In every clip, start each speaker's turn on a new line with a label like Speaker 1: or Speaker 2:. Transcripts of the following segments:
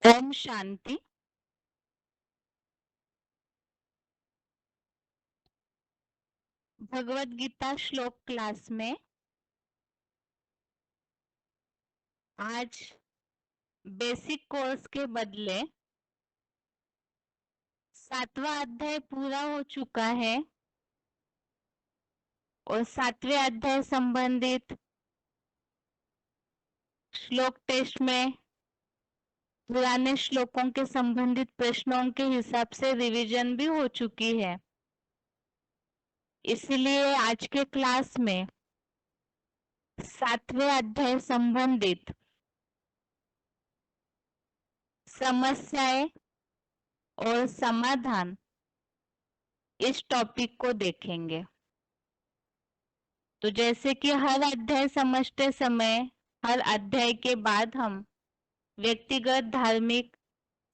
Speaker 1: ओम शांति। भगवत गीता श्लोक क्लास में आज बेसिक कोर्स के बदले 7वां अध्याय पूरा हो चुका है और 7वें अध्याय संबंधित श्लोक टेस्ट में पुराने श्लोकों के संबंधित प्रश्नों के हिसाब से रिवीजन भी हो चुकी है। इसलिए आज के क्लास में 7वें अध्याय संबंधित समस्याएं और समाधान इस टॉपिक को देखेंगे। तो जैसे कि हर अध्याय समझते समय हर अध्याय के बाद हम व्यक्तिगत धार्मिक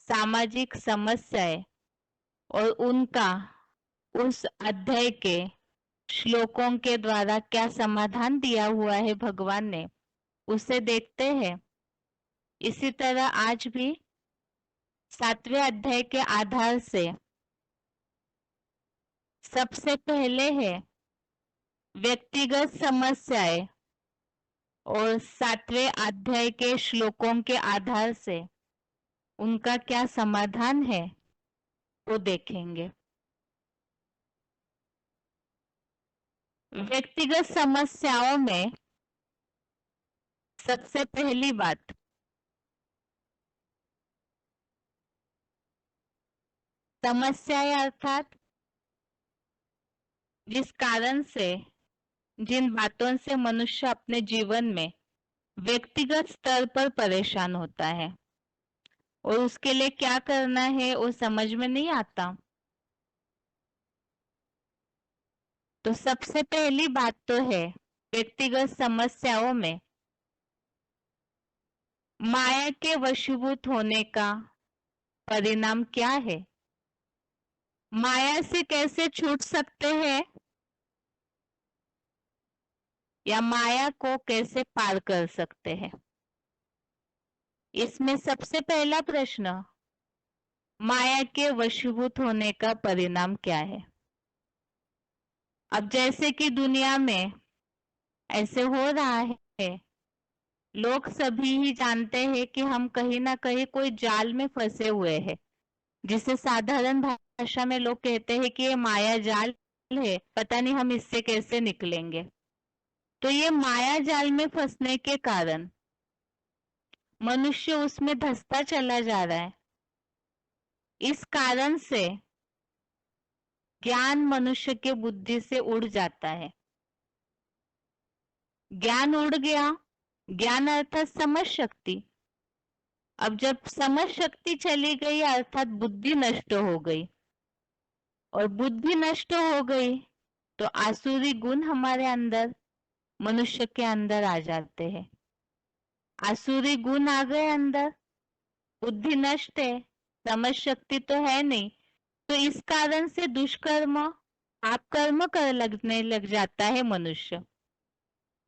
Speaker 1: सामाजिक समस्याएं और उनका उस अध्याय के श्लोकों के द्वारा क्या समाधान दिया हुआ है भगवान ने, उसे देखते हैं। इसी तरह आज भी 7वें अध्याय के आधार से सबसे पहले है व्यक्तिगत समस्याएं और 7वें अध्याय के श्लोकों के आधार से उनका क्या समाधान है वो देखेंगे। व्यक्तिगत समस्याओं में सबसे पहली बात, समस्याएं अर्थात जिस कारण से जिन बातों से मनुष्य अपने जीवन में व्यक्तिगत स्तर पर परेशान होता है और उसके लिए क्या करना है वो समझ में नहीं आता। तो सबसे पहली बात तो है व्यक्तिगत समस्याओं में माया के वशीभूत होने का परिणाम क्या है, माया से कैसे छूट सकते हैं या माया को कैसे पार कर सकते हैं। इसमें सबसे पहला प्रश्न, माया के वशीभूत होने का परिणाम क्या है। अब जैसे कि दुनिया में ऐसे हो रहा है, लोग सभी ही जानते हैं कि हम कहीं ना कहीं कोई जाल में फंसे हुए हैं, जिसे साधारण भाषा में लोग कहते हैं कि ये माया जाल है, पता नहीं हम इससे कैसे निकलेंगे। तो ये माया जाल में फंसने के कारण मनुष्य उसमें धंसता चला जा रहा है। इस कारण से ज्ञान मनुष्य के बुद्धि से उड़ जाता है। ज्ञान उड़ गया, ज्ञान अर्थात समझ शक्ति। अब जब समझ शक्ति चली गई अर्थात बुद्धि नष्ट हो गई, और बुद्धि नष्ट हो गई तो आसुरी गुण हमारे अंदर मनुष्य के अंदर आ जाते हैं। आसुरी गुण आ गए अंदर, बुद्धि नष्ट है, समझ शक्ति तो है नहीं, तो इस कारण से दुष्कर्म आप कर्म कर लगने लग जाता है मनुष्य।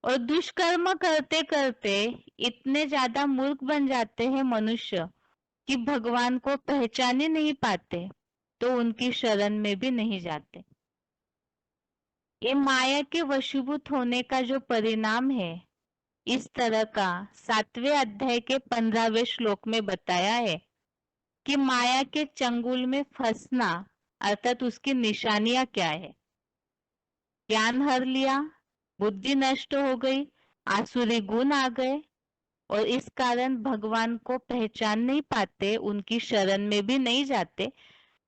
Speaker 1: और दुष्कर्म करते करते इतने ज्यादा मूर्ख बन जाते हैं मनुष्य कि भगवान को पहचान ही नहीं पाते, तो उनकी शरण में भी नहीं जाते। ये माया के वशीभूत होने का जो परिणाम है, इस तरह का 7वें अध्याय के 15वें श्लोक में बताया है कि माया के चंगुल में फंसना अर्थात उसकी निशानियां क्या है। ज्ञान हर लिया, बुद्धि नष्ट हो गई, आसुरी गुण आ गए और इस कारण भगवान को पहचान नहीं पाते, उनकी शरण में भी नहीं जाते,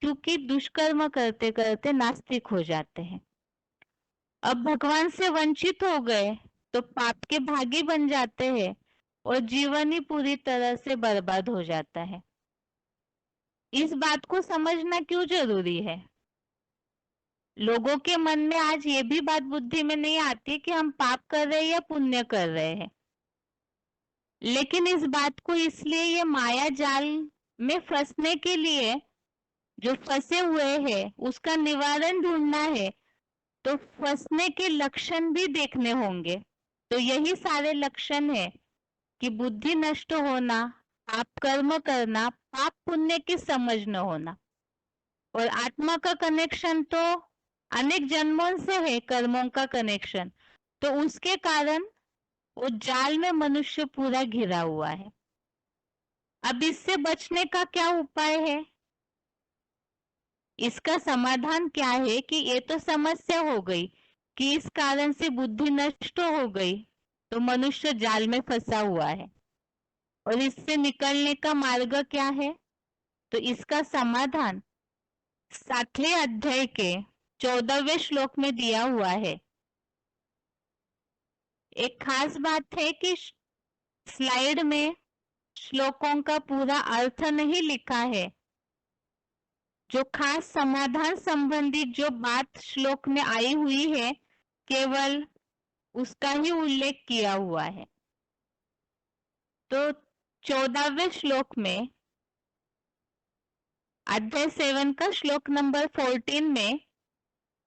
Speaker 1: क्योंकि दुष्कर्म करते करते नास्तिक हो जाते हैं। अब भगवान से वंचित हो गए तो पाप के भागी बन जाते हैं और जीवन ही पूरी तरह से बर्बाद हो जाता है। इस बात को समझना क्यों जरूरी है। लोगों के मन में आज ये भी बात बुद्धि में नहीं आती कि हम पाप कर रहे हैं या पुण्य कर रहे हैं, लेकिन इस बात को इसलिए ये माया जाल में फंसने के लिए जो फंसे हुए हैं उसका निवारण ढूंढना है, तो फंसने के लक्षण भी देखने होंगे। तो यही सारे लक्षण है कि बुद्धि नष्ट होना, पाप कर्म करना, पाप पुण्य की समझ न होना। और आत्मा का कनेक्शन तो अनेक जन्मों से है, कर्मों का कनेक्शन, तो उसके कारण वो जाल में मनुष्य पूरा घिरा हुआ है। अब इससे बचने का क्या उपाय है? इसका समाधान क्या है कि ये तो समस्या हो गई कि इस कारण से बुद्धि नष्ट हो गई, तो मनुष्य जाल में फंसा हुआ है। और इससे निकलने का मार्ग क्या है? तो इसका समाधान 7वें अध्याय के 14वें श्लोक में दिया हुआ है। एक खास बात है कि स्लाइड में श्लोकों का पूरा अर्थ नहीं लिखा है। जो खास समाधान संबंधी जो बात श्लोक में आई हुई है, केवल उसका ही उल्लेख किया हुआ है। तो 14वें श्लोक में, अध्याय 7 का श्लोक नंबर 14 में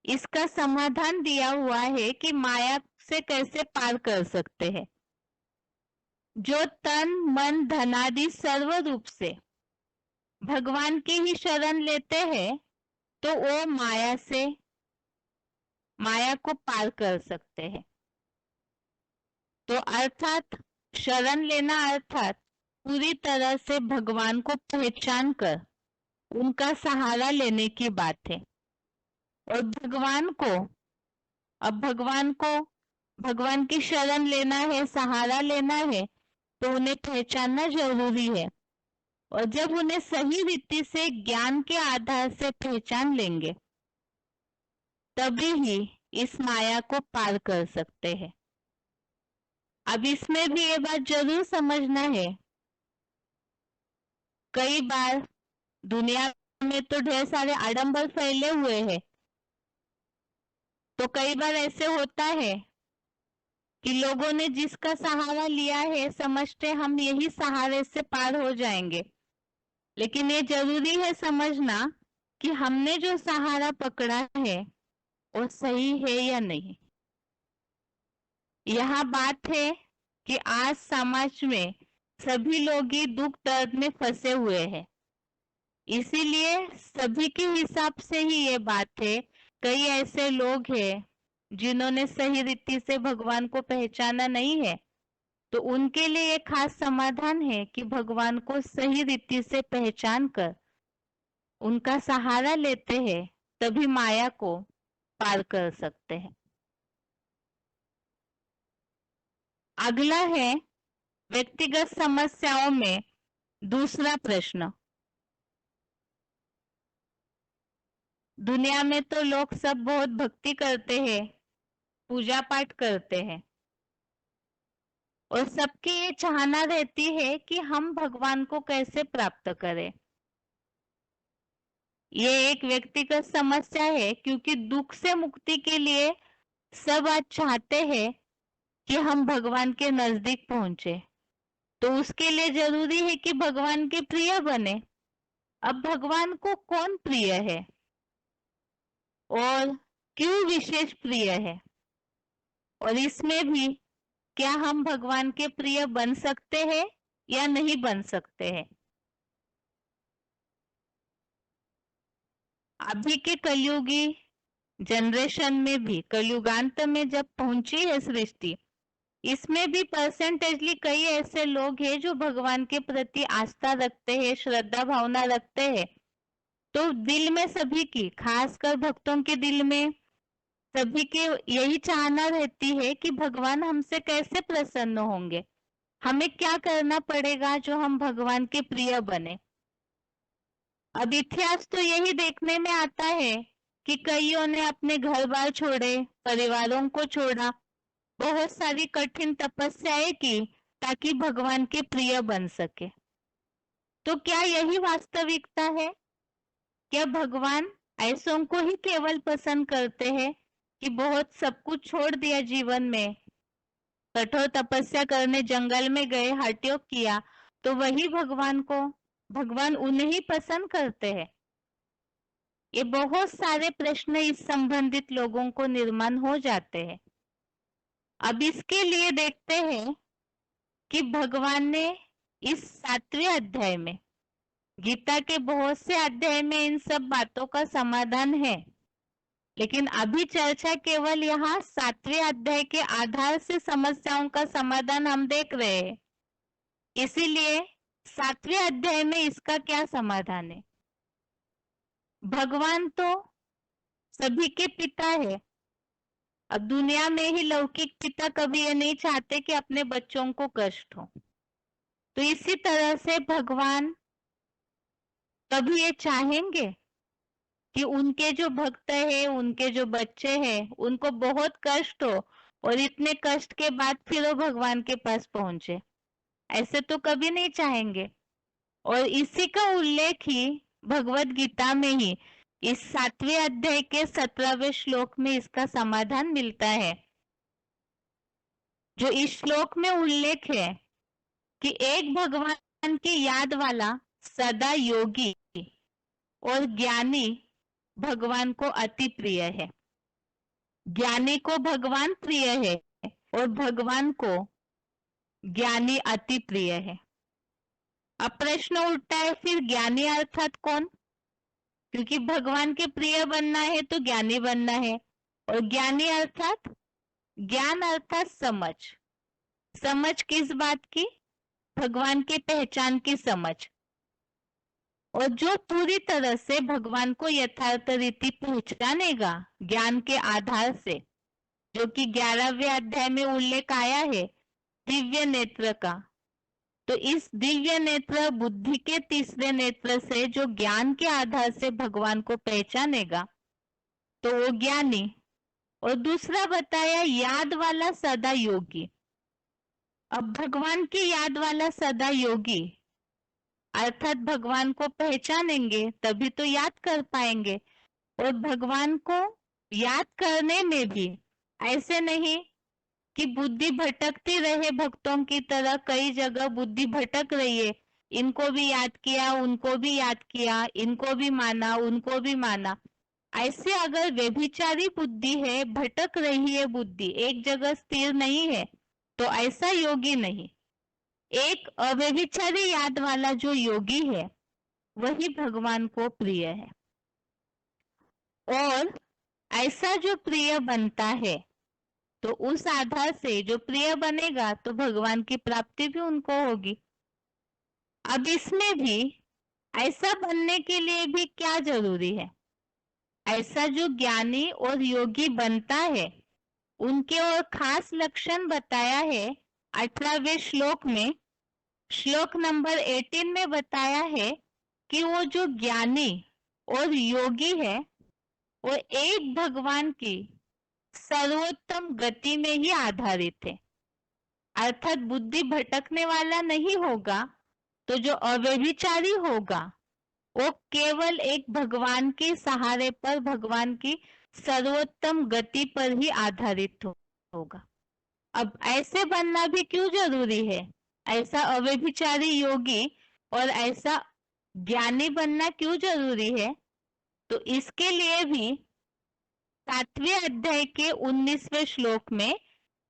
Speaker 1: इसका समाधान दिया हुआ है कि माया से कैसे पार कर सकते हैं। जो तन मन धनादि सर्व रूप से भगवान की ही शरण लेते हैं, तो वो माया को पार कर सकते हैं। तो अर्थात शरण लेना अर्थात पूरी तरह से भगवान को पहचान कर उनका सहारा लेने की बात है। और भगवान की शरण लेना है, सहारा लेना है, तो उन्हें पहचानना जरूरी है। और जब उन्हें सही रीति से ज्ञान के आधार से पहचान लेंगे, तभी ही इस माया को पार कर सकते हैं। अब इसमें भी ये बात जरूर समझना है, कई बार दुनिया में तो ढेर सारे आडंबर फैले हुए हैं, तो कई बार ऐसे होता है कि लोगों ने जिसका सहारा लिया है समझते हम यही सहारे से पार हो जाएंगे। लेकिन ये जरूरी है समझना कि हमने जो सहारा पकड़ा है वो सही है या नहीं। यह बात है कि आज समाज में सभी लोग ही दुख दर्द में फंसे हुए हैं। इसीलिए सभी के हिसाब से ही ये बात है। कई ऐसे लोग हैं जिन्होंने सही रीति से भगवान को पहचाना नहीं है, तो उनके लिए एक खास समाधान है कि भगवान को सही रीति से पहचान कर उनका सहारा लेते हैं, तभी माया को पार कर सकते हैं। अगला है व्यक्तिगत समस्याओं में दूसरा प्रश्न। दुनिया में तो लोग सब बहुत भक्ति करते हैं, पूजा पाठ करते हैं, और सबकी ये चाहना रहती है कि हम भगवान को कैसे प्राप्त करें। ये एक व्यक्तिगत समस्या है, क्योंकि दुख से मुक्ति के लिए सब आज चाहते हैं कि हम भगवान के नजदीक पहुंचे। तो उसके लिए जरूरी है कि भगवान के प्रिय बने। अब भगवान को कौन प्रिय है और क्यों विशेष प्रिय है, और इसमें भी क्या हम भगवान के प्रिय बन सकते हैं या नहीं बन सकते हैं। अभी के कलयुगी जनरेशन में भी, कलयुगांत में जब पहुंची है सृष्टि, इसमें भी परसेंटेजली कई ऐसे लोग हैं जो भगवान के प्रति आस्था रखते हैं, श्रद्धा भावना रखते हैं। तो दिल में सभी की, खासकर भक्तों के दिल में सभी के यही चाहना रहती है कि भगवान हमसे कैसे प्रसन्न होंगे, हमें क्या करना पड़ेगा जो हम भगवान के प्रिय बने। अब इतिहास तो यही देखने में आता है कि कईयों ने अपने घर बार छोड़े, परिवारों को छोड़ा, बहुत सारी कठिन तपस्याएं की ताकि भगवान के प्रिय बन सके। तो क्या यही वास्तविकता है? क्या भगवान ऐसों को ही केवल पसंद करते हैं कि बहुत सब कुछ छोड़ दिया जीवन में, कठोर तपस्या करने जंगल में गए, हठ योग किया, तो वही भगवान उन्हें ही पसंद करते हैं? ये बहुत सारे प्रश्न इस संबंधित लोगों को निर्माण हो जाते हैं। अब इसके लिए देखते हैं कि भगवान ने इस 7वें अध्याय में गीता के बहुत से अध्याय में इन सब बातों का समाधान है, लेकिन अभी चर्चा केवल यहाँ 7वें अध्याय के आधार से समस्याओं का समाधान हम देख रहे हैं। इसीलिए 7वें अध्याय में इसका क्या समाधान है। भगवान तो सभी के पिता है। अब दुनिया में ही लौकिक पिता कभी ये नहीं चाहते कि अपने बच्चों को कष्ट हो, तो इसी तरह से भगवान कभी ये चाहेंगे कि उनके जो भक्त है, उनके जो बच्चे हैं, उनको बहुत कष्ट हो और इतने कष्ट के बाद फिर वो भगवान के पास पहुंचे? ऐसे तो कभी नहीं चाहेंगे। और इसी का उल्लेख ही भगवत गीता में ही इस 7वें अध्याय के 17वें श्लोक में इसका समाधान मिलता है। जो इस श्लोक में उल्लेख है कि एक भगवान की याद वाला सदा योगी और ज्ञानी भगवान को अति प्रिय है। ज्ञानी को भगवान प्रिय है और भगवान को ज्ञानी अति प्रिय है। अब प्रश्न उठता है, फिर ज्ञानी अर्थात कौन? क्योंकि भगवान के प्रिय बनना है तो ज्ञानी बनना है। और ज्ञानी अर्थात, ज्ञान अर्थात समझ। समझ किस बात की? भगवान की पहचान की समझ। और जो पूरी तरह से भगवान को यथार्थ रीति पहचानेगा ज्ञान के आधार से, जो कि 11वें अध्याय में उल्लेख आया है दिव्य नेत्र का, तो इस दिव्य नेत्र बुद्धि के तीसरे नेत्र से जो ज्ञान के आधार से भगवान को पहचानेगा तो वो ज्ञानी। और दूसरा बताया याद वाला सदा योगी। अब भगवान की याद वाला सदा योगी अर्थात भगवान को पहचानेंगे तभी तो याद कर पाएंगे। और भगवान को याद करने में भी ऐसे नहीं कि बुद्धि भटकती रहे भक्तों की तरह, कई जगह बुद्धि भटक रही है, इनको भी याद किया, उनको भी याद किया, इनको भी माना, उनको भी माना। ऐसे अगर व्यभिचारी बुद्धि है, भटक रही है बुद्धि, एक जगह स्थिर नहीं है, तो ऐसा योगी नहीं। एक अव्यभिचारी याद वाला जो योगी है वही भगवान को प्रिय है। और ऐसा जो प्रिय बनता है तो उस आधार से जो प्रिय बनेगा तो भगवान की प्राप्ति भी उनको होगी। अब इसमें भी ऐसा बनने के लिए भी क्या जरूरी है? ऐसा जो ज्ञानी और योगी बनता है उनके और खास लक्षण बताया है 18वें श्लोक में। श्लोक नंबर 18 में बताया है कि वो जो ज्ञानी और योगी है वो एक भगवान की सर्वोत्तम गति में ही आधारित है। अर्थात बुद्धि भटकने वाला नहीं होगा, तो जो अव्यभिचारी होगा वो केवल एक भगवान के सहारे पर, भगवान की सर्वोत्तम गति पर ही आधारित होगा। अब ऐसे बनना भी क्यों जरूरी है? ऐसा अव्यभिचारी योगी और ऐसा ज्ञानी बनना क्यों जरूरी है? तो इसके लिए भी 7वें अध्याय के 19वें श्लोक में,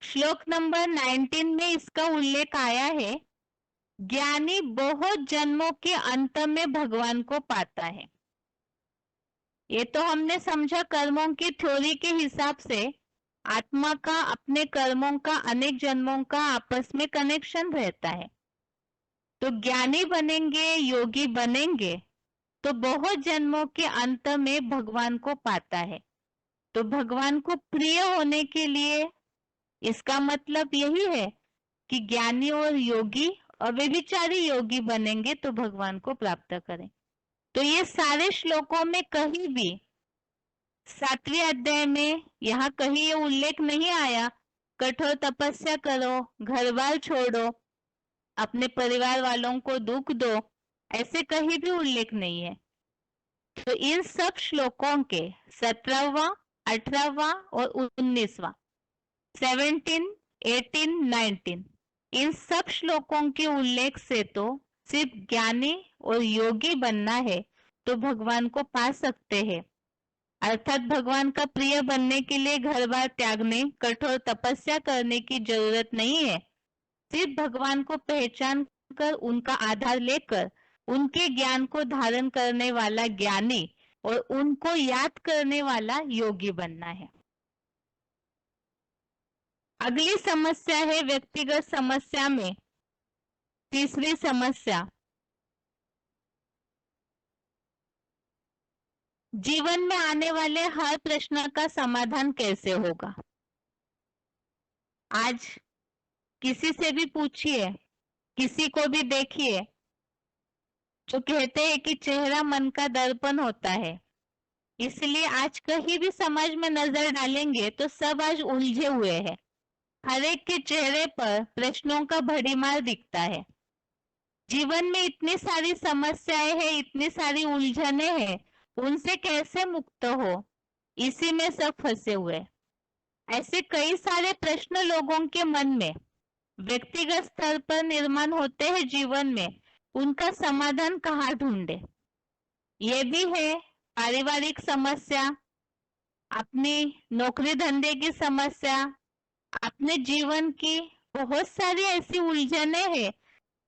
Speaker 1: श्लोक नंबर 19 में इसका उल्लेख आया है। ज्ञानी बहुत जन्मों के अंत में भगवान को पाता है। ये तो हमने समझा कर्मों की थ्योरी के हिसाब से आत्मा का अपने कर्मों का अनेक जन्मों का आपस में कनेक्शन रहता है। तो ज्ञानी बनेंगे, योगी बनेंगे तो बहुत जन्मों के अंत में भगवान को पाता है। तो भगवान को प्रिय होने के लिए इसका मतलब यही है कि ज्ञानी और योगी अव्यभिचारी योगी बनेंगे तो भगवान को प्राप्त करें। तो ये सारे श्लोकों में कहीं भी 7वें अध्याय में यहाँ कहीं ये उल्लेख नहीं आया कठोर तपस्या करो, घर बार छोड़ो, अपने परिवार वालों को दुख दो, ऐसे कहीं भी उल्लेख नहीं है। तो इन सब श्लोकों के 17वां, 18वां और 19वां, 17, 18, 19, इन सब श्लोकों के उल्लेख से तो सिर्फ ज्ञानी और योगी बनना है तो भगवान को पा सकते हैं। अर्थात भगवान का प्रिय बनने के लिए घर बार त्यागने, कठोर तपस्या करने की जरूरत नहीं है। सिर्फ भगवान को पहचान कर, उनका आधार लेकर उनके ज्ञान को धारण करने वाला ज्ञानी और उनको याद करने वाला योगी बनना है। अगली समस्या है व्यक्तिगत समस्या में तीसरी समस्या, जीवन में आने वाले हर प्रश्न का समाधान कैसे होगा। आज किसी से भी पूछिए, किसी को भी देखिए, जो कहते हैं कि चेहरा मन का दर्पण होता है, इसलिए आज कहीं भी समाज में नजर डालेंगे तो सब आज उलझे हुए हैं। हर एक के चेहरे पर प्रश्नों का भड़ीमार दिखता है। जीवन में इतनी सारी समस्याएं हैं, इतनी सारी उलझने हैं, उनसे कैसे मुक्त हो, इसी में सब फंसे हुए। ऐसे कई सारे प्रश्न लोगों के मन में व्यक्तिगत स्तर पर निर्माण होते हैं जीवन में, उनका समाधान कहाँ ढूंढे। ये भी है पारिवारिक समस्या, अपनी नौकरी धंधे की समस्या, अपने जीवन की बहुत सारी ऐसी उलझने हैं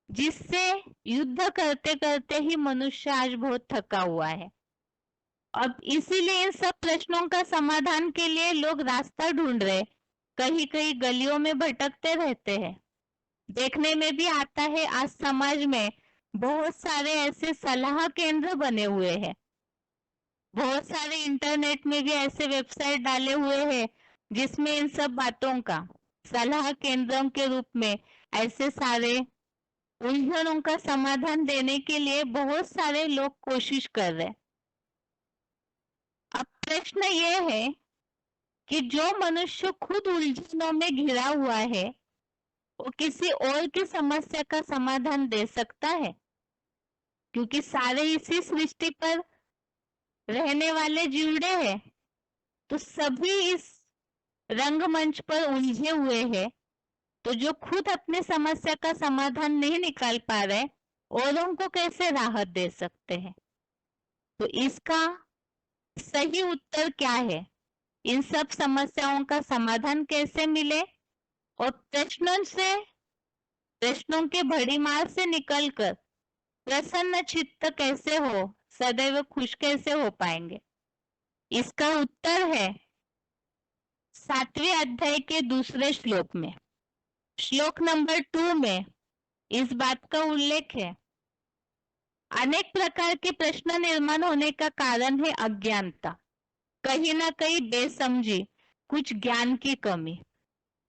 Speaker 1: जिससे युद्ध करते करते ही मनुष्य आज बहुत थका हुआ है। अब इसीलिए इन सब प्रश्नों का समाधान के लिए लोग रास्ता ढूंढ रहे, कहीं कहीं गलियों में भटकते रहते हैं। देखने में भी आता है आज समाज में बहुत सारे ऐसे सलाह केंद्र बने हुए हैं, बहुत सारे इंटरनेट में भी ऐसे वेबसाइट डाले हुए हैं जिसमें इन सब बातों का सलाह केंद्रों के रूप में ऐसे सारे उलझनों का समाधान देने के लिए बहुत सारे लोग कोशिश कर रहे हैं। अब प्रश्न ये है कि जो मनुष्य खुद उलझनों में घिरा हुआ है वो किसी और की समस्या का समाधान दे सकता है, क्योंकि सारे इसी सृष्टि पर रहने वाले जीवड़े हैं, तो सभी इस रंगमंच पर उलझे हुए हैं। तो जो खुद अपनी समस्या का समाधान नहीं निकाल पा रहे, औरों को कैसे राहत दे सकते हैं। तो इसका सही उत्तर क्या है, इन सब समस्याओं का समाधान कैसे मिले और प्रश्नों के भड़ीमार से निकलकर प्रसन्न चित्त कैसे हो, सदैव खुश कैसे हो पाएंगे। इसका उत्तर है 7वें अध्याय के दूसरे श्लोक में। श्लोक नंबर 2 में इस बात का उल्लेख है, अनेक प्रकार के प्रश्न निर्माण होने का कारण है अज्ञानता, कहीं ना कहीं बेसमझी, कुछ ज्ञान की कमी।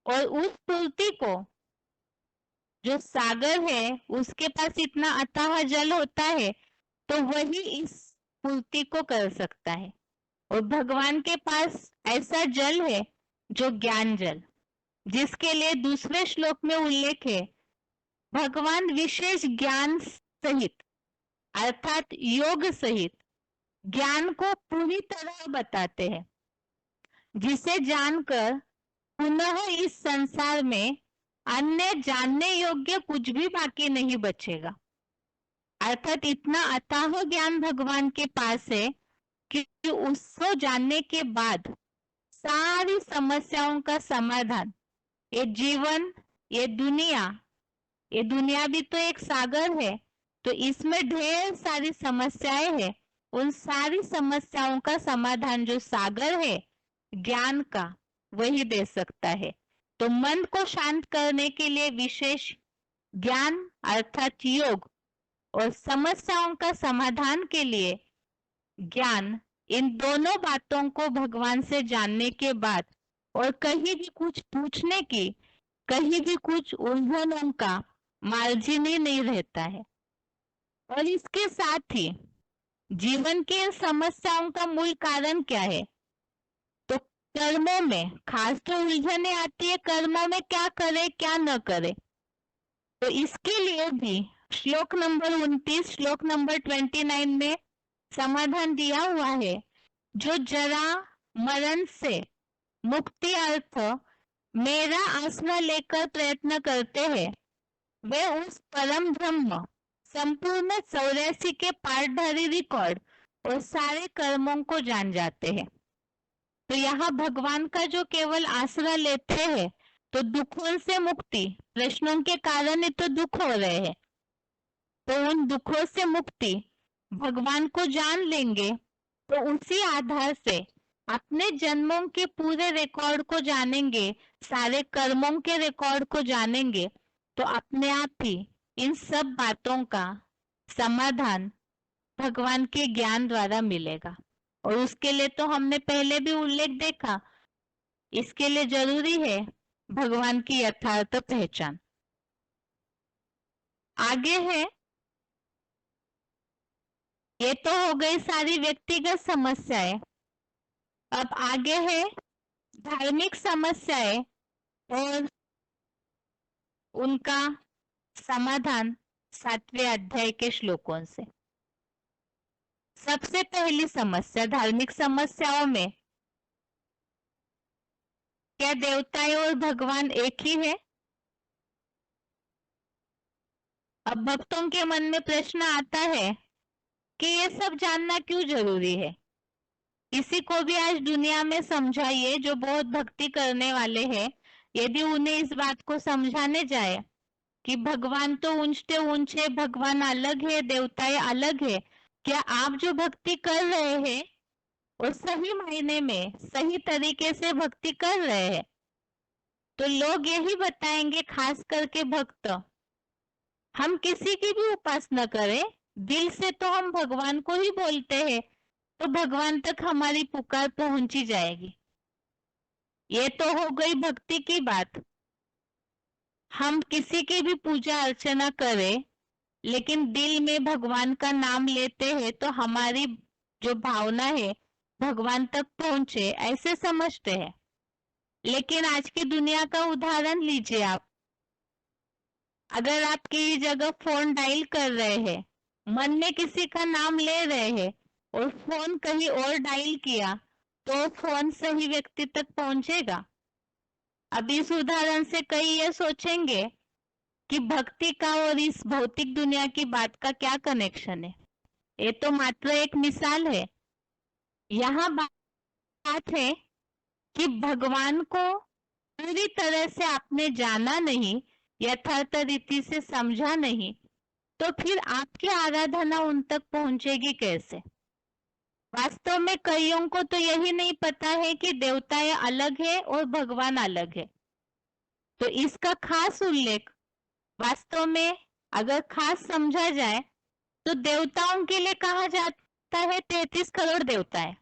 Speaker 1: और उस पूर्ति को जो सागर है उसके पास इतना अथाह जल होता है तो वही इस पूर्ति को कर सकता है। और भगवान के पास ऐसा जल है जो ज्ञान जल, जिसके लिए दूसरे श्लोक में उल्लेख है, भगवान विशेष ज्ञान सहित अर्थात योग सहित ज्ञान को पूरी तरह बताते हैं, जिसे जानकर पुनः इस संसार में अन्य जानने योग्य कुछ भी बाकी नहीं बचेगा। अर्थात इतना अथाह ज्ञान भगवान के पास है कि उसको जानने के बाद सारी समस्याओं का समाधान, ये जीवन, ये दुनिया भी तो एक सागर है, तो इसमें ढेर सारी समस्याएं हैं, उन सारी समस्याओं का समाधान जो सागर है ज्ञान का, वही दे सकता है। तो मन को शांत करने के लिए विशेष ज्ञान अर्थात योग और समस्याओं का समाधान के लिए ज्ञान, इन दोनों बातों को भगवान से जानने के बाद और कहीं भी कुछ पूछने की, कहीं भी कुछ उलझनों का मार्जिन ही नहीं रहता है। और इसके साथ ही जीवन की इन समस्याओं का मूल कारण क्या है, तो कर्मों में खास तो उलझने आती है, कर्मों में क्या करे क्या न करे। तो इसके लिए भी श्लोक नंबर 29, श्लोक नंबर 29 में समाधान दिया हुआ है, जो जरा मरण से मुक्ति अर्थ मेरा आसरा लेकर प्रयत्न करते हैं, वे उस परम ब्रह्म संपूर्ण 84 के पाठधारी रिकॉर्ड और सारे कर्मों को जान जाते हैं। तो यहाँ भगवान का जो केवल आसरा लेते हैं तो दुखों से मुक्ति, प्रश्नों के कारण ही तो दुख हो रहे हैं, तो उन दुखों से मुक्ति, भगवान को जान लेंगे तो उसी आधार से अपने जन्मों के पूरे रिकॉर्ड को जानेंगे, सारे कर्मों के रिकॉर्ड को जानेंगे, तो अपने आप ही इन सब बातों का समाधान भगवान के ज्ञान द्वारा मिलेगा। और उसके लिए तो हमने पहले भी उल्लेख देखा, इसके लिए जरूरी है भगवान की यथार्थ पहचान। आगे है, ये तो हो गई सारी व्यक्तिगत समस्याएं। अब आगे है धार्मिक समस्याएं और उनका समाधान 7वें अध्याय के श्लोकों से। सबसे पहली समस्या धार्मिक समस्याओं में, क्या देवताएं और भगवान एक ही है? अब भक्तों के मन में प्रश्न आता है कि ये सब जानना क्यों जरूरी है? किसी को भी आज दुनिया में समझाइए जो बहुत भक्ति करने वाले हैं, यदि उन्हें इस बात को समझाने जाए कि भगवान तो ऊंचे ऊंचे, भगवान अलग है, देवताएं अलग है, क्या आप जो भक्ति कर रहे हैं और सही मायने में सही तरीके से भक्ति कर रहे हैं? तो लोग यही बताएंगे, खास करके भक्त, हम किसी की भी उपासना करें, दिल से तो हम भगवान को ही बोलते हैं, तो भगवान तक हमारी पुकार पहुंची जाएगी। ये तो हो गई भक्ति की बात। हम किसी की भी पूजा अर्चना करें, लेकिन दिल में भगवान का नाम लेते हैं, तो हमारी जो भावना है भगवान तक पहुंचे, ऐसे समझते हैं। लेकिन आज की दुनिया का उदाहरण लीजिए आप। अगर आप की जगह फोन डायल कर रहे हैं, मन में किसी का नाम ले रहे हैं और फोन कहीं और डायल किया, तो फोन सही व्यक्ति तक पहुंचेगा? अब इस उदाहरण से कई ये सोचेंगे कि भक्ति का और इस भौतिक दुनिया की बात का क्या कनेक्शन है? ये तो मात्र एक मिसाल है। यहाँ बात है कि भगवान को पूरी तरह से आपने जाना नहीं, यथार्थ रीति से समझा नहीं, तो फिर आपकी आराधना उन तक पहुंचेगी कैसे? वास्तव में कईयों को तो यही नहीं पता है कि देवताएं अलग है और भगवान अलग है। तो इसका खास उल्लेख वास्तव में अगर खास समझा जाए तो देवताओं के लिए कहा जाता है 33 करोड़ देवताएं।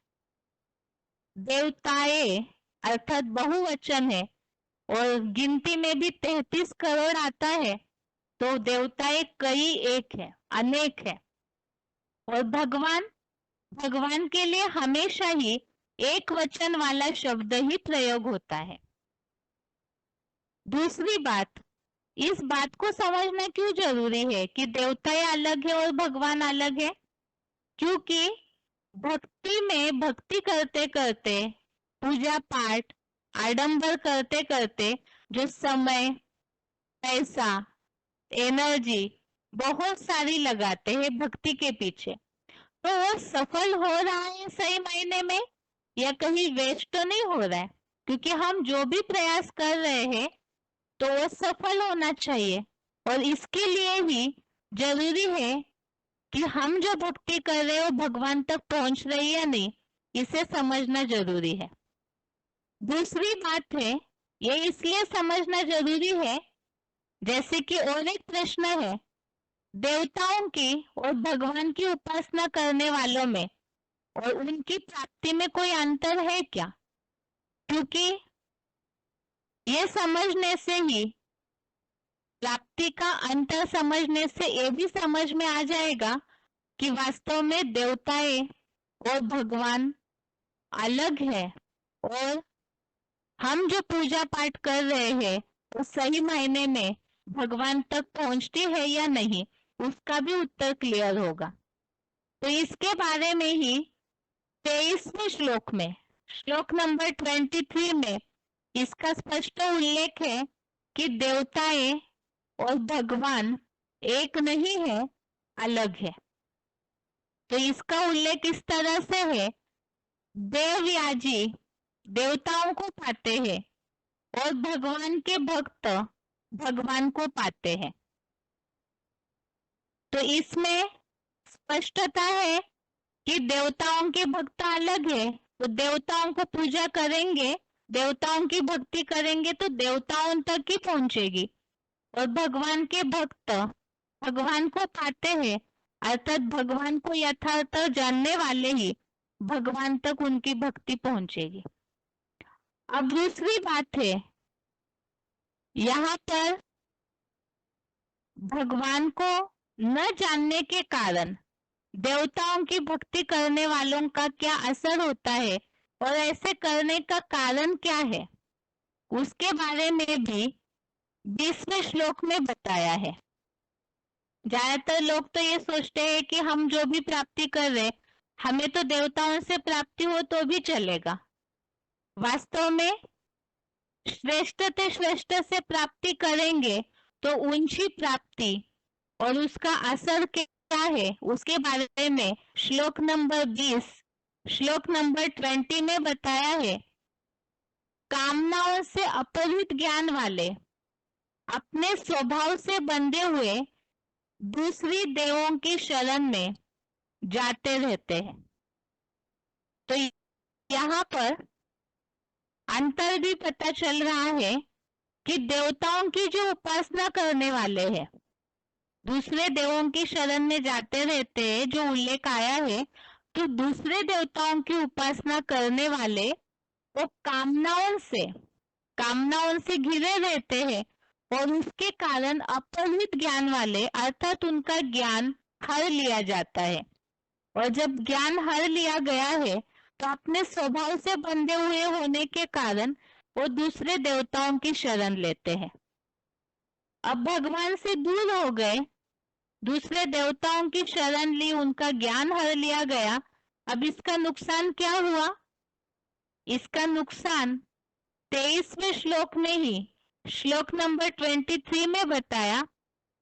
Speaker 1: देवताएं अर्थात बहुवचन है और गिनती में भी 33 करोड़ आता है, तो देवताएं कई एक है, अनेक है। और भगवान के लिए हमेशा ही एक वचन वाला शब्द ही प्रयोग होता है। दूसरी बात, इस बात को समझना क्यों जरूरी है कि देवताएं अलग है और भगवान अलग है? क्योंकि भक्ति में भक्ति करते करते, पूजा पाठ आडंबर करते करते जो समय, पैसा, एनर्जी बहुत सारी लगाते हैं भक्ति के पीछे, तो वो सफल हो रहा है सही मायने में या कहीं वेस्ट तो नहीं हो रहा है? क्योंकि हम जो भी प्रयास कर रहे हैं तो वो सफल होना चाहिए, और इसके लिए ही जरूरी है कि हम जो भक्ति कर रहे हो भगवान तक पहुंच रही है या नहीं, इसे समझना जरूरी है। दूसरी बात है, ये इसलिए समझना जरूरी है, जैसे कि और एक प्रश्न है, देवताओं की और भगवान की उपासना करने वालों में और उनकी प्राप्ति में कोई अंतर है क्या? क्योंकि ये समझने से ही, प्राप्ति का अंतर समझने से ये भी समझ में आ जाएगा कि वास्तव में देवताएं और भगवान अलग है, और हम जो पूजा पाठ कर रहे हैं वो सही मायने में भगवान तक पहुंचती है या नहीं, उसका भी उत्तर क्लियर होगा। तो इसके बारे में ही 23वें श्लोक में, श्लोक नंबर 23 में इसका स्पष्ट उल्लेख है कि देवताएं और भगवान एक नहीं है, अलग है। तो इसका उल्लेख इस तरह से है, देवयाजी देवताओं को पाते हैं और भगवान के भक्त भगवान को पाते हैं। तो इसमें स्पष्टता है कि देवताओं के भक्त अलग है, तो देवताओं को पूजा करेंगे, देवताओं की भक्ति करेंगे तो देवताओं तक ही पहुंचेगी, और भगवान के भक्त भगवान को पाते हैं, अर्थात भगवान को यथार्थ जानने वाले ही भगवान तक उनकी भक्ति पहुंचेगी। अब दूसरी बात है, यहाँ पर भगवान को न जानने के कारण देवताओं की भक्ति करने वालों का क्या असर होता है और ऐसे करने का कारण क्या है, उसके बारे में भी 20वें श्लोक में बताया है। ज्यादातर लोग तो ये सोचते हैं कि हम जो भी प्राप्ति कर रहे, हमें तो देवताओं से प्राप्ति हो तो भी चलेगा। वास्तव में श्रेष्ठ से प्राप्ति करेंगे तो ऊंची प्राप्ति और उसका असर क्या है उसके बारे में श्लोक नंबर 20 श्लोक नंबर 20 में बताया है। कामनाओं से अपहृत ज्ञान वाले अपने स्वभाव से बंधे हुए दूसरी देवों की शरण में जाते रहते हैं। तो यहाँ पर अंतर भी पता चल रहा है कि देवताओं की जो उपासना करने वाले हैं, दूसरे देवों की शरण में जाते रहते हैं, जो उल्लेख आया है, तो दूसरे देवताओं की उपासना करने वाले वो कामनाओं से घिरे रहते हैं और उसके कारण अपहृत ज्ञान वाले, अर्थात उनका ज्ञान हर लिया जाता है, और जब ज्ञान हर लिया गया है तो अपने स्वभाव से बंधे हुए होने के कारण वो दूसरे देवताओं की शरण लेते हैं। अब भगवान से दूर हो गए, दूसरे देवताओं की शरण ली, उनका ज्ञान हर लिया गया। अब इसका नुकसान क्या हुआ? इसका नुकसान 23वें श्लोक में ही श्लोक नंबर 23 में बताया,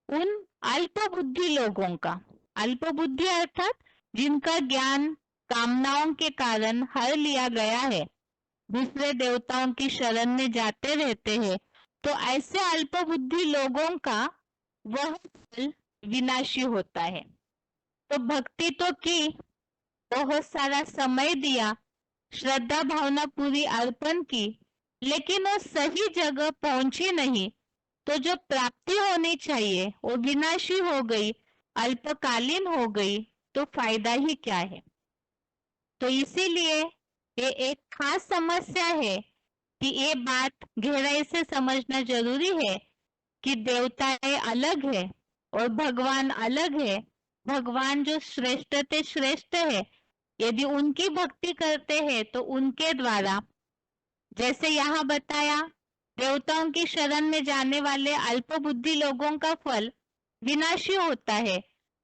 Speaker 1: उन अल्प बुद्धि लोगों का। अल्प बुद्धि अर्थात जिनका ज्ञान कामनाओं के कारण हर लिया गया है, दूसरे देवताओं की शरण में जाते रहते हैं, तो ऐसे अल्प बुद्धि लोगों का वह फल विनाशी होता है। तो भक्ति तो की, बहुत सारा समय दिया, श्रद्धा भावना पूरी अर्पण की, लेकिन वो सही जगह पहुंची नहीं, तो जो प्राप्ति होनी चाहिए वो विनाशी हो गई, अल्पकालीन हो गई, तो फायदा ही क्या है। तो इसीलिए ये एक खास समस्या है कि ये बात गहराई से समझना जरूरी है कि देवताएं अलग है और भगवान अलग है। भगवान जो श्रेष्ठ है, यदि उनकी भक्ति करते हैं तो उनके द्वारा, जैसे यहाँ बताया, देवताओं की शरण में जाने वाले अल्प बुद्धि लोगों का फल विनाशी होता है,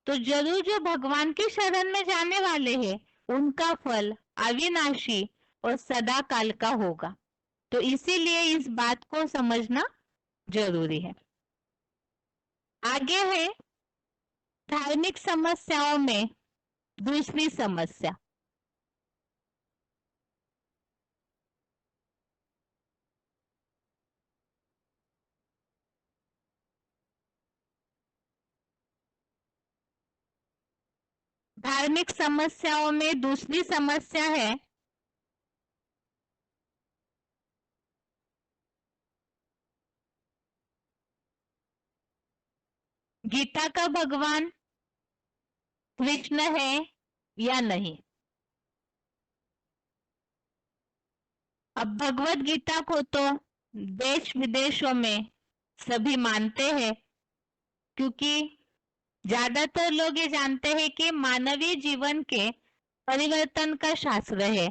Speaker 1: तो जरूर जो भगवान की शरण में जाने वाले हैं उनका फल अविनाशी और सदा काल का होगा। तो इसीलिए इस बात को समझना जरूरी है। आगे है धार्मिक समस्याओं में दूसरी समस्या। धार्मिक समस्याओं में दूसरी समस्या है गीता का भगवान कृष्ण है या नहीं। अब भगवत गीता को तो देश विदेशों में सभी मानते हैं, क्योंकि ज्यादातर लोग ये जानते हैं कि मानवीय जीवन के परिवर्तन का शास्त्र है,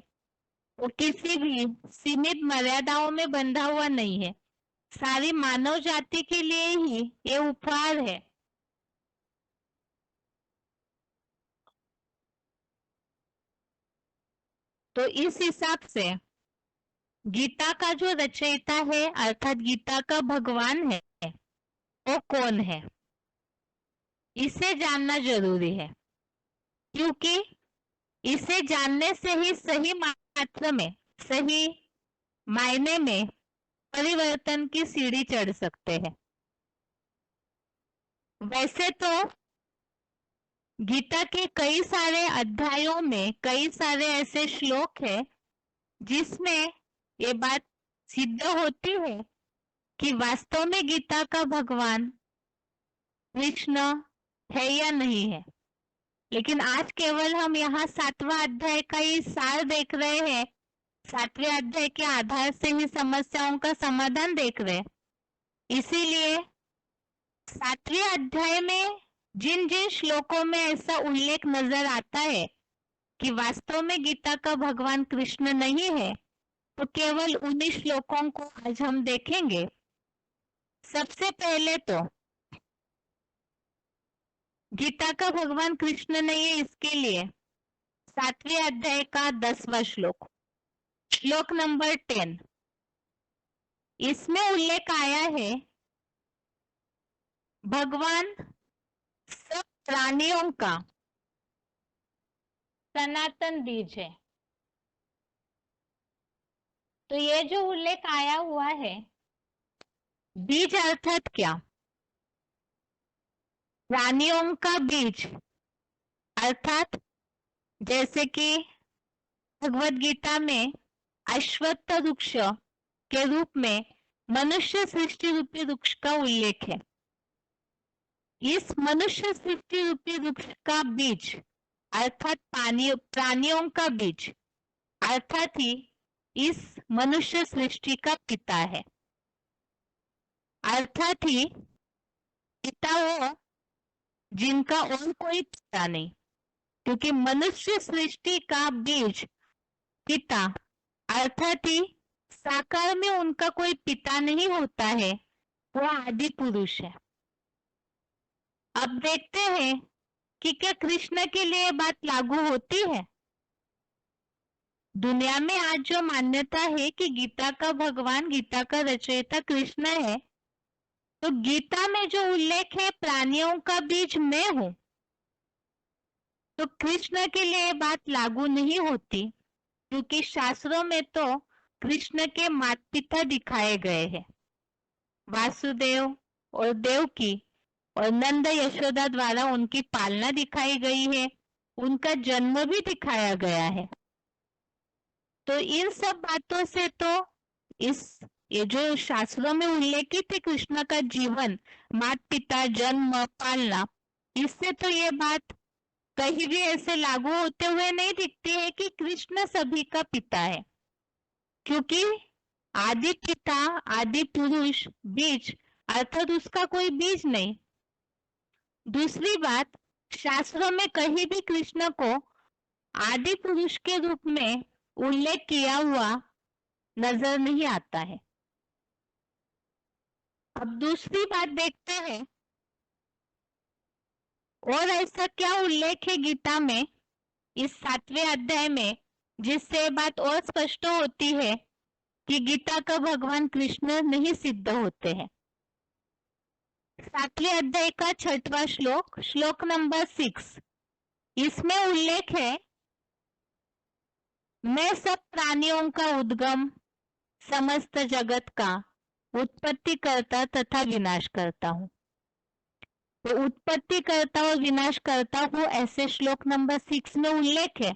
Speaker 1: वो किसी भी सीमित मर्यादाओं में बंधा हुआ नहीं है, सारी मानव जाति के लिए ही ये उपहार है। तो इस हिसाब से गीता का जो रचयिता है, अर्थात गीता का भगवान है, वो कौन है, इसे जानना जरूरी है, क्योंकि इसे जानने से ही सही मात्रा में, सही मायने में परिवर्तन की सीढ़ी चढ़ सकते हैं। वैसे तो गीता के कई सारे अध्यायों में कई सारे ऐसे श्लोक हैं जिसमें ये बात सिद्ध होती है कि वास्तव में गीता का भगवान कृष्ण है या नहीं है। लेकिन आज केवल हम यहाँ 7वां अध्याय का ही सार देख रहे हैं, 7वें अध्याय के आधार से ही समस्याओं का समाधान देख रहे हैं। इसीलिए 7वें अध्याय में जिन जिन श्लोकों में ऐसा उल्लेख नजर आता है कि वास्तव में गीता का भगवान कृष्ण नहीं है, तो केवल उन्हीं श्लोकों को आज हम देखेंगे। सबसे पहले तो गीता का भगवान कृष्ण नहीं है, इसके लिए 7वें अध्याय का 10वां श्लोक, श्लोक नंबर 10, इसमें उल्लेख आया है भगवान सब प्राणियों का सनातन बीज है। तो ये जो उल्लेख आया हुआ है, बीज अर्थात क्या? प्राणियों का बीज अर्थात जैसे कि भगवत गीता में अश्वत्थ वृक्ष के रूप में मनुष्य सृष्टि रूपी वृक्ष का उल्लेख है। इस मनुष्य सृष्टि रूपी वृक्ष का बीज अर्थात प्राणियों का बीज अर्थात ही इस मनुष्य सृष्टि का पिता है। अर्थात ही पिता वो जिनका और कोई पिता नहीं, क्योंकि मनुष्य सृष्टि का बीज पिता अर्थात ही साकार में उनका कोई पिता नहीं होता है, वो आदि पुरुष है। अब देखते हैं कि क्या कृष्ण के लिए बात लागू होती है। दुनिया में आज जो मान्यता है कि गीता का भगवान, गीता का रचयिता कृष्ण है, तो गीता में जो उल्लेख है प्राणियों का बीज मैं हूं, तो कृष्ण के लिए बात लागू नहीं होती, क्योंकि शास्त्रों में तो कृष्ण के माता पिता दिखाए गए हैं, वासुदेव और देवकी और नंद यशोदा द्वारा उनकी पालना दिखाई गई है, उनका जन्म भी दिखाया गया है। तो इन सब बातों से तो ये जो शास्त्रों में उल्लेखित है कृष्ण का जीवन, माता पिता, जन्म, पालना, इससे तो ये बात कहीं भी ऐसे लागू होते हुए नहीं दिखती है कि कृष्ण सभी का पिता है, क्योंकि आदि पिता, आदि पुरुष, बीज अर्थात उसका कोई बीज नहीं। दूसरी बात, शास्त्रों में कहीं भी कृष्ण को आदि पुरुष के रूप में उल्लेख किया हुआ नजर नहीं आता है। अब दूसरी बात देखते हैं, और ऐसा क्या उल्लेख है गीता में इस 7वें अध्याय में जिससे बात और स्पष्ट होती है कि गीता का भगवान कृष्ण नहीं सिद्ध होते हैं। 7वें अध्याय का 6वां श्लोक, श्लोक नंबर 6, इसमें उल्लेख है मैं सब प्राणियों का उद्गम, समस्त जगत का उत्पत्ति करता तथा विनाश करता हूँ। तो उत्पत्ति करता और विनाश करता हूँ, ऐसे श्लोक नंबर 6 में उल्लेख है।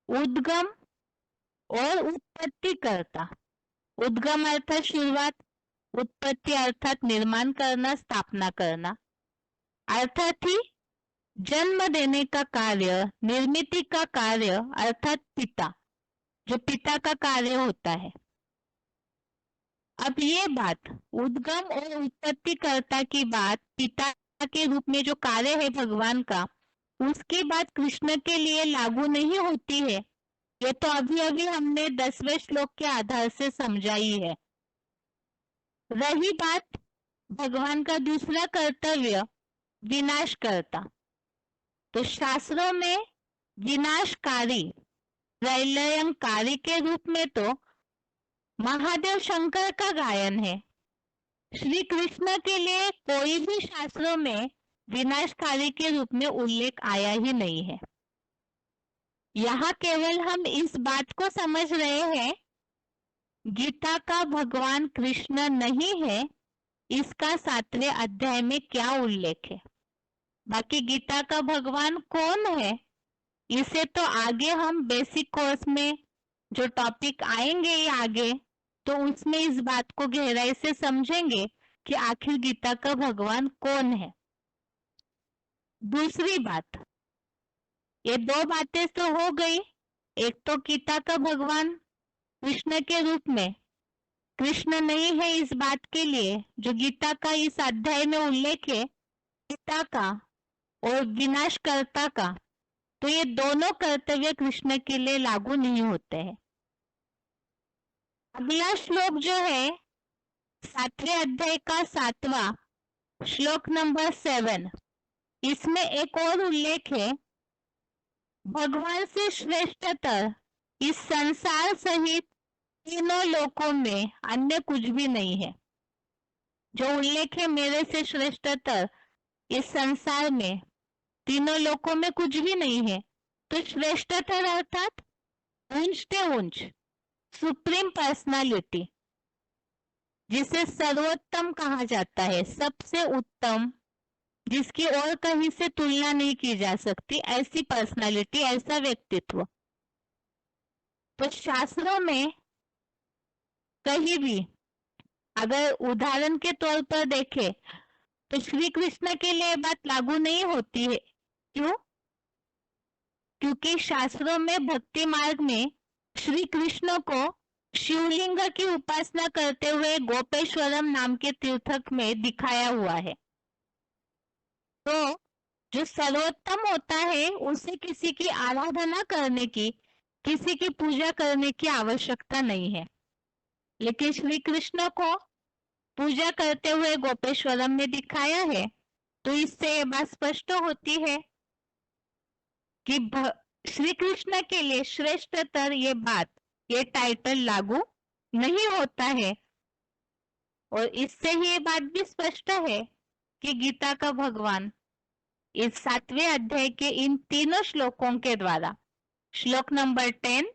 Speaker 1: उद्गम और उत्पत्ति करता, उद्गम अर्थात शुरुआत, उत्पत्ति अर्थात निर्माण करना, स्थापना करना, अर्थात ही जन्म देने का कार्य, निर्मिति का कार्य अर्थात पिता, जो पिता का कार्य होता है। अब ये बात उद्गम और उत्पत्ति कर्ता की बात, पिता के रूप में जो कार्य है भगवान का, उसकी बात कृष्ण के लिए लागू नहीं होती है। ये तो अभी अभी हमने 10वें श्लोक के आधार से समझाई है। रही बात भगवान का दूसरा कर्तव्य विनाश करता, तो शास्त्रों में विनाशकारी, प्रलयंकारी के रूप में तो महादेव शंकर का गायन है। श्री कृष्ण के लिए कोई भी शास्त्रों में विनाशकारी के रूप में उल्लेख आया ही नहीं है। यहाँ केवल हम इस बात को समझ रहे हैं गीता का भगवान कृष्ण नहीं है, इसका 7वें अध्याय में क्या उल्लेख है। बाकी गीता का भगवान कौन है, इसे तो आगे हम बेसिक कोर्स में जो टॉपिक आएंगे ये आगे, तो उसमें इस बात को गहराई से समझेंगे कि आखिर गीता का भगवान कौन है। दूसरी बात, ये दो बातें तो हो गई। एक तो गीता का भगवान कृष्ण के रूप में कृष्ण नहीं है, इस बात के लिए जो गीता का इस अध्याय में उल्लेख है गीता का और विनाशकर्ता का, तो ये दोनों कर्तव्य कृष्ण के लिए लागू नहीं होते हैं। अगला श्लोक जो है 7वें अध्याय का 7वां श्लोक नंबर 7, इसमें एक और उल्लेख है, भगवान से श्रेष्ठतर इस संसार सहित तीनों लोकों में अन्य कुछ भी नहीं है। जो उल्लेख है मेरे से श्रेष्ठतर इस संसार में तीनों लोकों में कुछ भी नहीं है, तो श्रेष्ठतर अर्थात ऊंच से ऊंच सुप्रीम पर्सनालिटी, जिसे सर्वोत्तम कहा जाता है, सबसे उत्तम, जिसकी और कहीं से तुलना नहीं की जा सकती, ऐसी पर्सनालिटी, ऐसा व्यक्तित्व। तो शास्त्रों में कहीं भी अगर उदाहरण के तौर पर देखें तो श्री कृष्ण के लिए बात लागू नहीं होती है। क्यों? क्योंकि शास्त्रों में भक्ति मार्ग में श्री कृष्ण को शिवलिंग की उपासना करते हुए गोपेश्वरम नाम के तीर्थक में दिखाया हुआ है। तो जो सर्वोत्तम होता है उसे किसी की आराधना करने की, किसी की पूजा करने की आवश्यकता नहीं है, लेकिन श्री कृष्ण को पूजा करते हुए गोपेश्वरम में दिखाया है। तो इससे ये बात स्पष्ट होती है कि श्री कृष्ण के लिए श्रेष्ठतर ये बात, ये टाइटल लागू नहीं होता है। और इससे ही ये बात भी स्पष्ट है कि गीता का भगवान इस 7वें अध्याय के इन तीनों श्लोकों के द्वारा, श्लोक नंबर 10,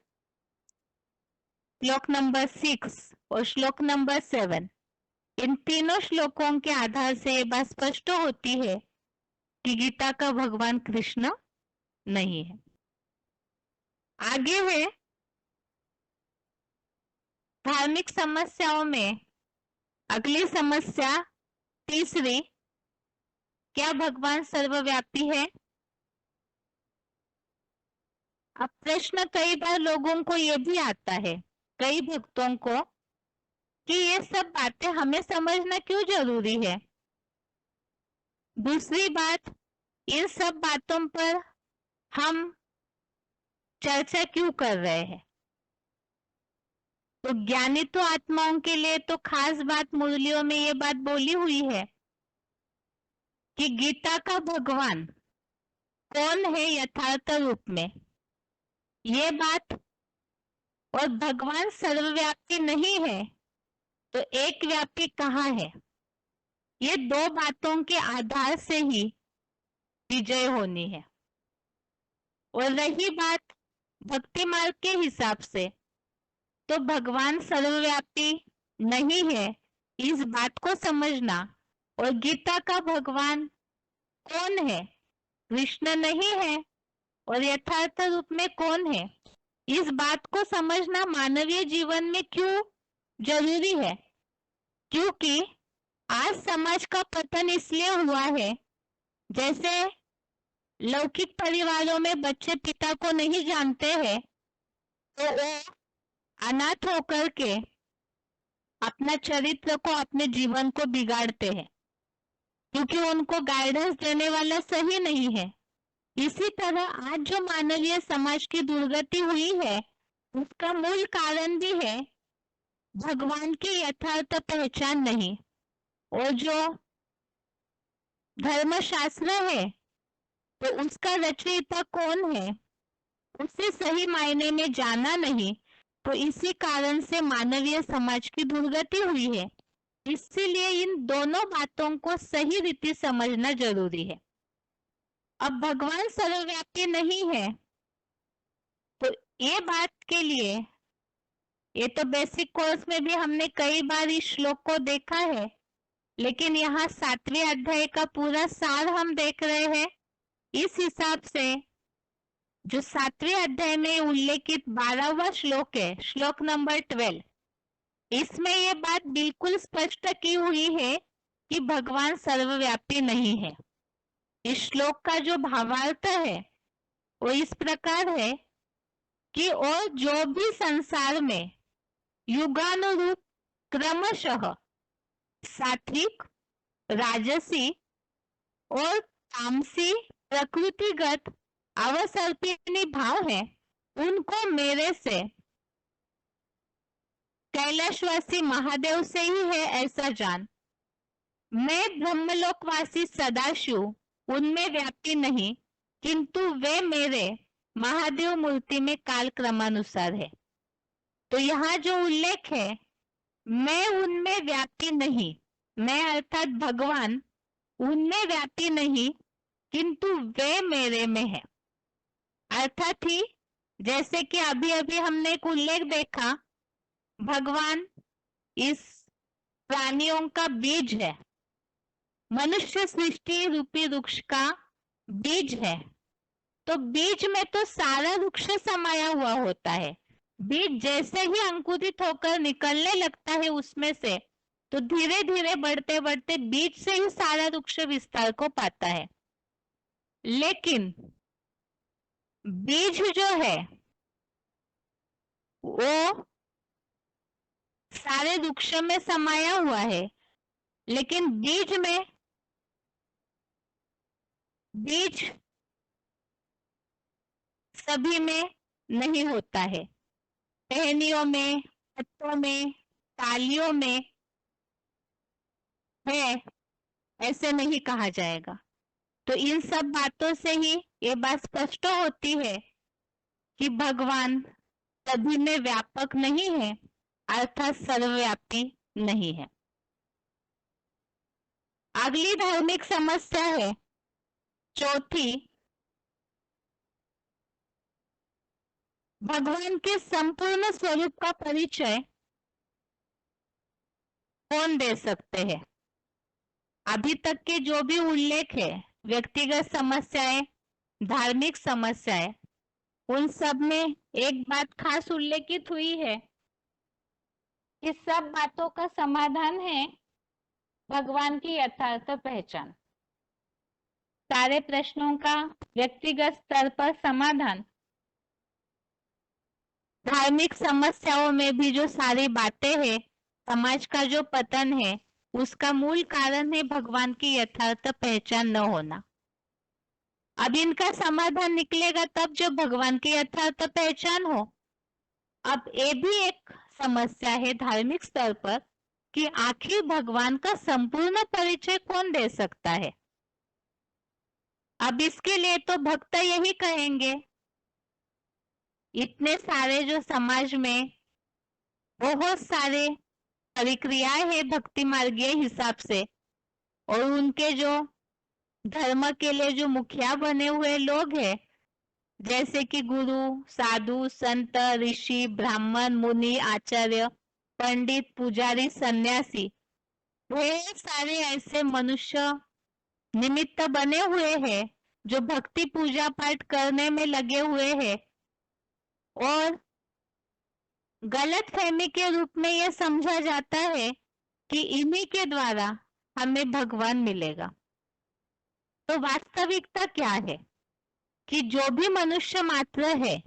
Speaker 1: श्लोक नंबर 6 और श्लोक नंबर 7, इन तीनों श्लोकों के आधार से ये बात स्पष्ट होती है कि गीता का भगवान कृष्ण नहीं है। आगे है धार्मिक समस्याओं में अगली समस्या तीसरी, क्या भगवान सर्वव्यापी है? अब प्रश्न कई बार लोगों को यह भी आता है, कई भक्तों को, कि ये सब बातें हमें समझना क्यों जरूरी है। दूसरी बात, इन सब बातों पर हम चर्चा क्यों कर रहे हैं। तो ज्ञानी तो आत्माओं के लिए तो खास बात मुरलियों में ये बात बोली हुई है कि गीता का भगवान कौन है यथार्थ रूप में, ये बात, और भगवान सर्वव्यापी नहीं है तो एक व्यापी कहाँ है, ये दो बातों के आधार से ही विजय होनी है। और रही बात भक्ति मार्ग के हिसाब से, तो भगवान सर्वव्यापी नहीं है इस बात को समझना, और गीता का भगवान कौन है, कृष्ण नहीं है, और यथार्थ रूप में कौन है, इस बात को समझना मानवीय जीवन में क्यों जरूरी है। क्योंकि आज समाज का पतन इसलिए हुआ है, जैसे लौकिक परिवारों में बच्चे पिता को नहीं जानते हैं तो वो अनाथ होकर के अपना चरित्र को, अपने जीवन को बिगाड़ते हैं, क्योंकि उनको गाइडेंस देने वाला सही नहीं है। इसी तरह आज जो मानवीय समाज की दुर्गति हुई है उसका मूल कारण भी है भगवान की यथार्थ पहचान नहीं, और जो धर्मशास्त्र है तो उसका रचयिता कौन है उसे सही मायने में जाना नहीं। तो इसी कारण से मानवीय समाज की दुर्गति हुई है। इसीलिए इन दोनों बातों को सही रीति समझना जरूरी है। अब भगवान सर्वव्यापी नहीं है तो ये बात के लिए, ये तो बेसिक कोर्स में भी हमने कई बार इस श्लोक को देखा है लेकिन यहाँ 7वें अध्याय का पूरा सार हम देख रहे हैं। इस हिसाब से जो 7वें अध्याय में उल्लेखित 12वां श्लोक है, श्लोक नंबर 12, इसमें ये बात बिल्कुल स्पष्ट की हुई है कि भगवान सर्वव्यापी नहीं है। इस श्लोक का जो भावार्थ है वो इस प्रकार है कि और जो भी संसार में युगानुरूप क्रमशः सात्विक, राजसी और तामसी प्रकृतिगत अवसर्पिणी भाव है, उनको मेरे से, कैलाशवासी महादेव से ही है ऐसा जान। मैं ब्रह्मलोकवासी सदाशिव उनमें व्यापी नहीं, किंतु वे मेरे महादेव मूर्ति में काल क्रमानुसार है। तो यहाँ जो उल्लेख है, मैं उनमें व्यापी नहीं, मैं अर्थात भगवान उनमें व्यापी नहीं, किंतु वे मेरे में है। अर्थात ही जैसे कि अभी अभी हमने एक उल्लेख देखा, भगवान इस प्राणियों का बीज है, मनुष्य सृष्टि रूपी वृक्ष का बीज है। तो बीज में तो सारा वृक्ष समाया हुआ होता है। बीज जैसे ही अंकुरित होकर निकलने लगता है उसमें से, तो धीरे धीरे बढ़ते बढ़ते बीज से ही सारा वृक्ष विस्तार को पाता है। लेकिन बीज जो है वो सारे वृक्ष में समाया हुआ है, लेकिन बीज सभी में नहीं होता है। टहनियों में, पत्तों में, तालियों में है, ऐसे नहीं कहा जाएगा। तो इन सब बातों से ही ये बात स्पष्ट होती है कि भगवान सभी में व्यापक नहीं है, अर्थात सर्वव्यापी नहीं है। अगली धार्मिक समस्या है चौथी, भगवान के संपूर्ण स्वरूप का परिचय कौन दे सकते हैं? अभी तक के जो भी उल्लेख है, व्यक्तिगत समस्याएं, धार्मिक समस्याएं, उन सब में एक बात खास उल्लेखित हुई है कि सब बातों का समाधान है भगवान की यथार्थ पहचान। सारे प्रश्नों का व्यक्तिगत स्तर पर समाधान, धार्मिक समस्याओं में भी जो सारी बातें हैं, समाज का जो पतन है, उसका मूल कारण है भगवान की यथार्थ पहचान न होना। अब इनका समाधान निकलेगा तब जब भगवान की यथार्थ पहचान हो। अब ये भी एक समस्या है धार्मिक स्तर पर कि आखिर भगवान का संपूर्ण परिचय कौन दे सकता है। अब इसके लिए तो भक्त यही कहेंगे, इतने सारे जो समाज में बहुत सारे प्रक्रियाएं है भक्ति मार्गीय हिसाब से, और उनके जो धर्म के लिए जो मुखिया बने हुए लोग हैं, जैसे कि गुरु, साधु, संत, ऋषि, ब्राह्मण, मुनि, आचार्य, पंडित, पुजारी, सन्यासी, वे सारे ऐसे मनुष्य निमित्त बने हुए हैं जो भक्ति पूजा पाठ करने में लगे हुए हैं, और गलत फहमी के रूप में यह समझा जाता है कि इन्हीं के द्वारा हमें भगवान मिलेगा। तो वास्तविकता क्या है कि जो भी मनुष्य मात्र है,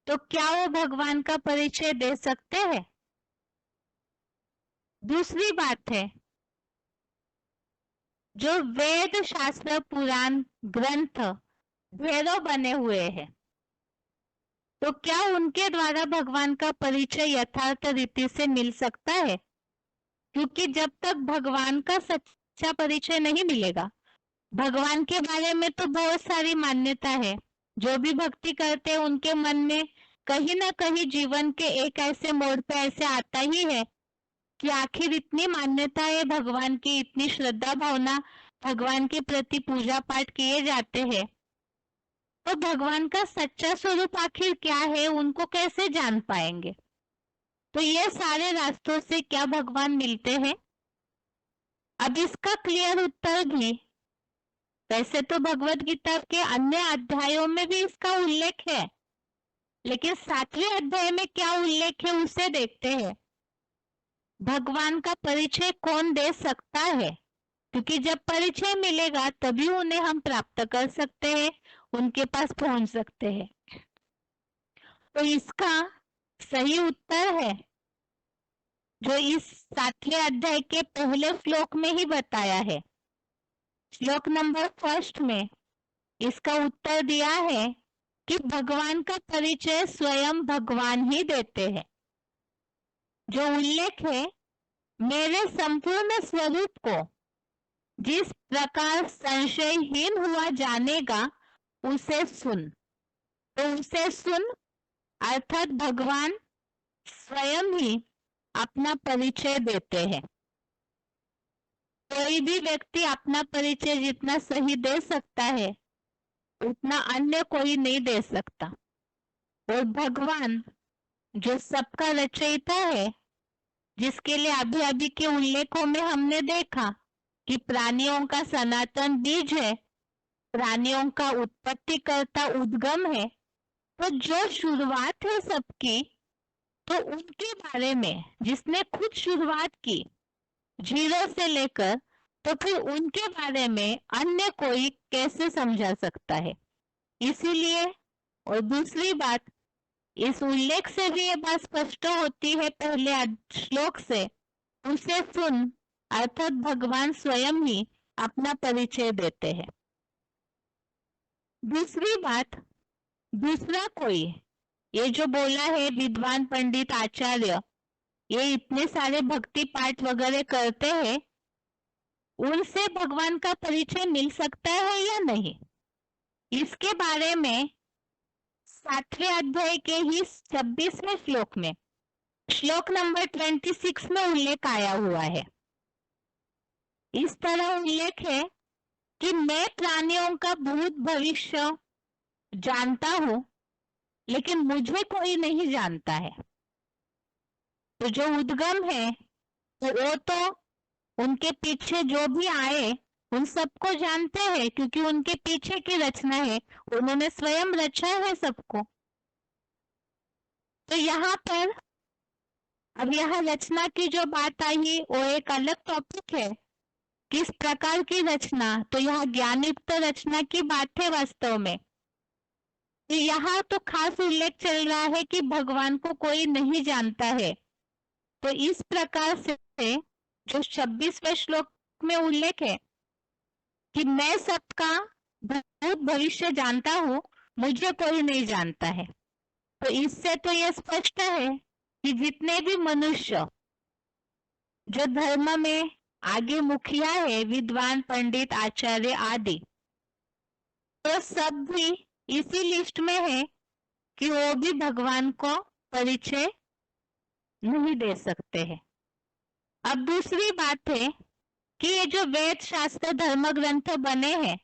Speaker 1: तो क्या वो भगवान का परिचय दे सकते हैं? दूसरी बात है, जो वेद, शास्त्र, पुराण, ग्रंथ ढेरों बने हुए हैं, तो क्या उनके द्वारा भगवान का परिचय यथार्थ रीति से मिल सकता है? क्योंकि जब तक भगवान का सच्चा परिचय नहीं मिलेगा, भगवान के बारे में तो बहुत सारी मान्यता है, जो भी भक्ति करते हैं उनके मन में कहीं ना कहीं जीवन के एक ऐसे मोड़ पे ऐसे आता ही है कि आखिर इतनी मान्यता है भगवान की, इतनी श्रद्धा भावना भगवान के प्रति पूजा पाठ किए जाते हैं, तो भगवान का सच्चा स्वरूप आखिर क्या है उनको कैसे जान पाएंगे? तो ये सारे रास्तों से क्या भगवान मिलते हैं? अब इसका क्लियर उत्तर भी, वैसे तो भगवत गीता के अन्य अध्यायों में भी इसका उल्लेख है, लेकिन 7वें अध्याय में क्या उल्लेख है उसे देखते हैं। भगवान का परिचय कौन दे सकता है? क्योंकि जब परिचय मिलेगा तभी उन्हें हम प्राप्त कर सकते हैं, उनके पास पहुंच सकते हैं। तो इसका सही उत्तर है जो इस 7वें अध्याय के पहले श्लोक में ही बताया है। श्लोक नंबर 1 में इसका उत्तर दिया है कि भगवान का परिचय स्वयं भगवान ही देते हैं। जो उल्लेख है, मेरे संपूर्ण स्वरूप को जिस प्रकार संशयहीन हुआ जानेगा उसे सुन। तो उसे सुन अर्थात भगवान स्वयं ही अपना परिचय देते हैं। कोई भी व्यक्ति अपना परिचय जितना सही दे सकता है उतना अन्य कोई नहीं दे सकता। और भगवान जो सबका रचयिता है, जिसके लिए अभी अभी के उल्लेखों में हमने देखा कि प्राणियों का सनातन बीज है, प्राणियों का उत्पत्तिकर्ता उद्गम है, तो जो शुरुआत है सबकी, तो उनके बारे में जिसने खुद शुरुआत की 0 से लेकर, तो फिर उनके बारे में अन्य कोई कैसे समझा सकता है? इसीलिए, और दूसरी बात, इस उल्लेख से भी ये बात स्पष्ट होती है पहले श्लोक से, उसे सुन अर्थात भगवान स्वयं ही अपना परिचय देते हैं। दूसरी बात, दूसरा कोई, ये जो बोला है विद्वान पंडित आचार्य, ये इतने सारे भक्ति पाठ वगैरह करते हैं, उनसे भगवान का परिचय मिल सकता है या नहीं? इसके बारे में 7वें अध्याय के ही 26वें श्लोक में, श्लोक नंबर 26 में उल्लेख आया हुआ है। इस तरह उल्लेख है कि मैं प्राणियों का भूत भविष्य जानता हूं, लेकिन मुझे कोई नहीं जानता है। तो जो उद्गम है, तो वो तो उनके पीछे जो भी आए उन सबको जानते हैं, क्योंकि उनके पीछे की रचना है, उन्होंने स्वयं रचा है सबको। तो यहाँ पर अब यह रचना की जो बात आई वो एक अलग टॉपिक है, किस प्रकार की रचना, तो यह ज्ञानयुक्त रचना की बात है वास्तव में। तो यहाँ तो खास उल्लेख चल रहा है कि भगवान को कोई नहीं जानता है। तो इस प्रकार से जो 26वें श्लोक में उल्लेख है कि मैं सबका भूत भविष्य जानता हूं, मुझे कोई नहीं जानता है, तो इससे तो यह स्पष्ट है कि जितने भी मनुष्य जो धर्म में आगे मुखिया है, विद्वान पंडित आचार्य आदि, तो सब भी इसी लिस्ट में है कि वो भी भगवान को परिचय नहीं दे सकते हैं। अब दूसरी बात है कि ये जो वेद शास्त्र धर्म ग्रंथ बने हैं,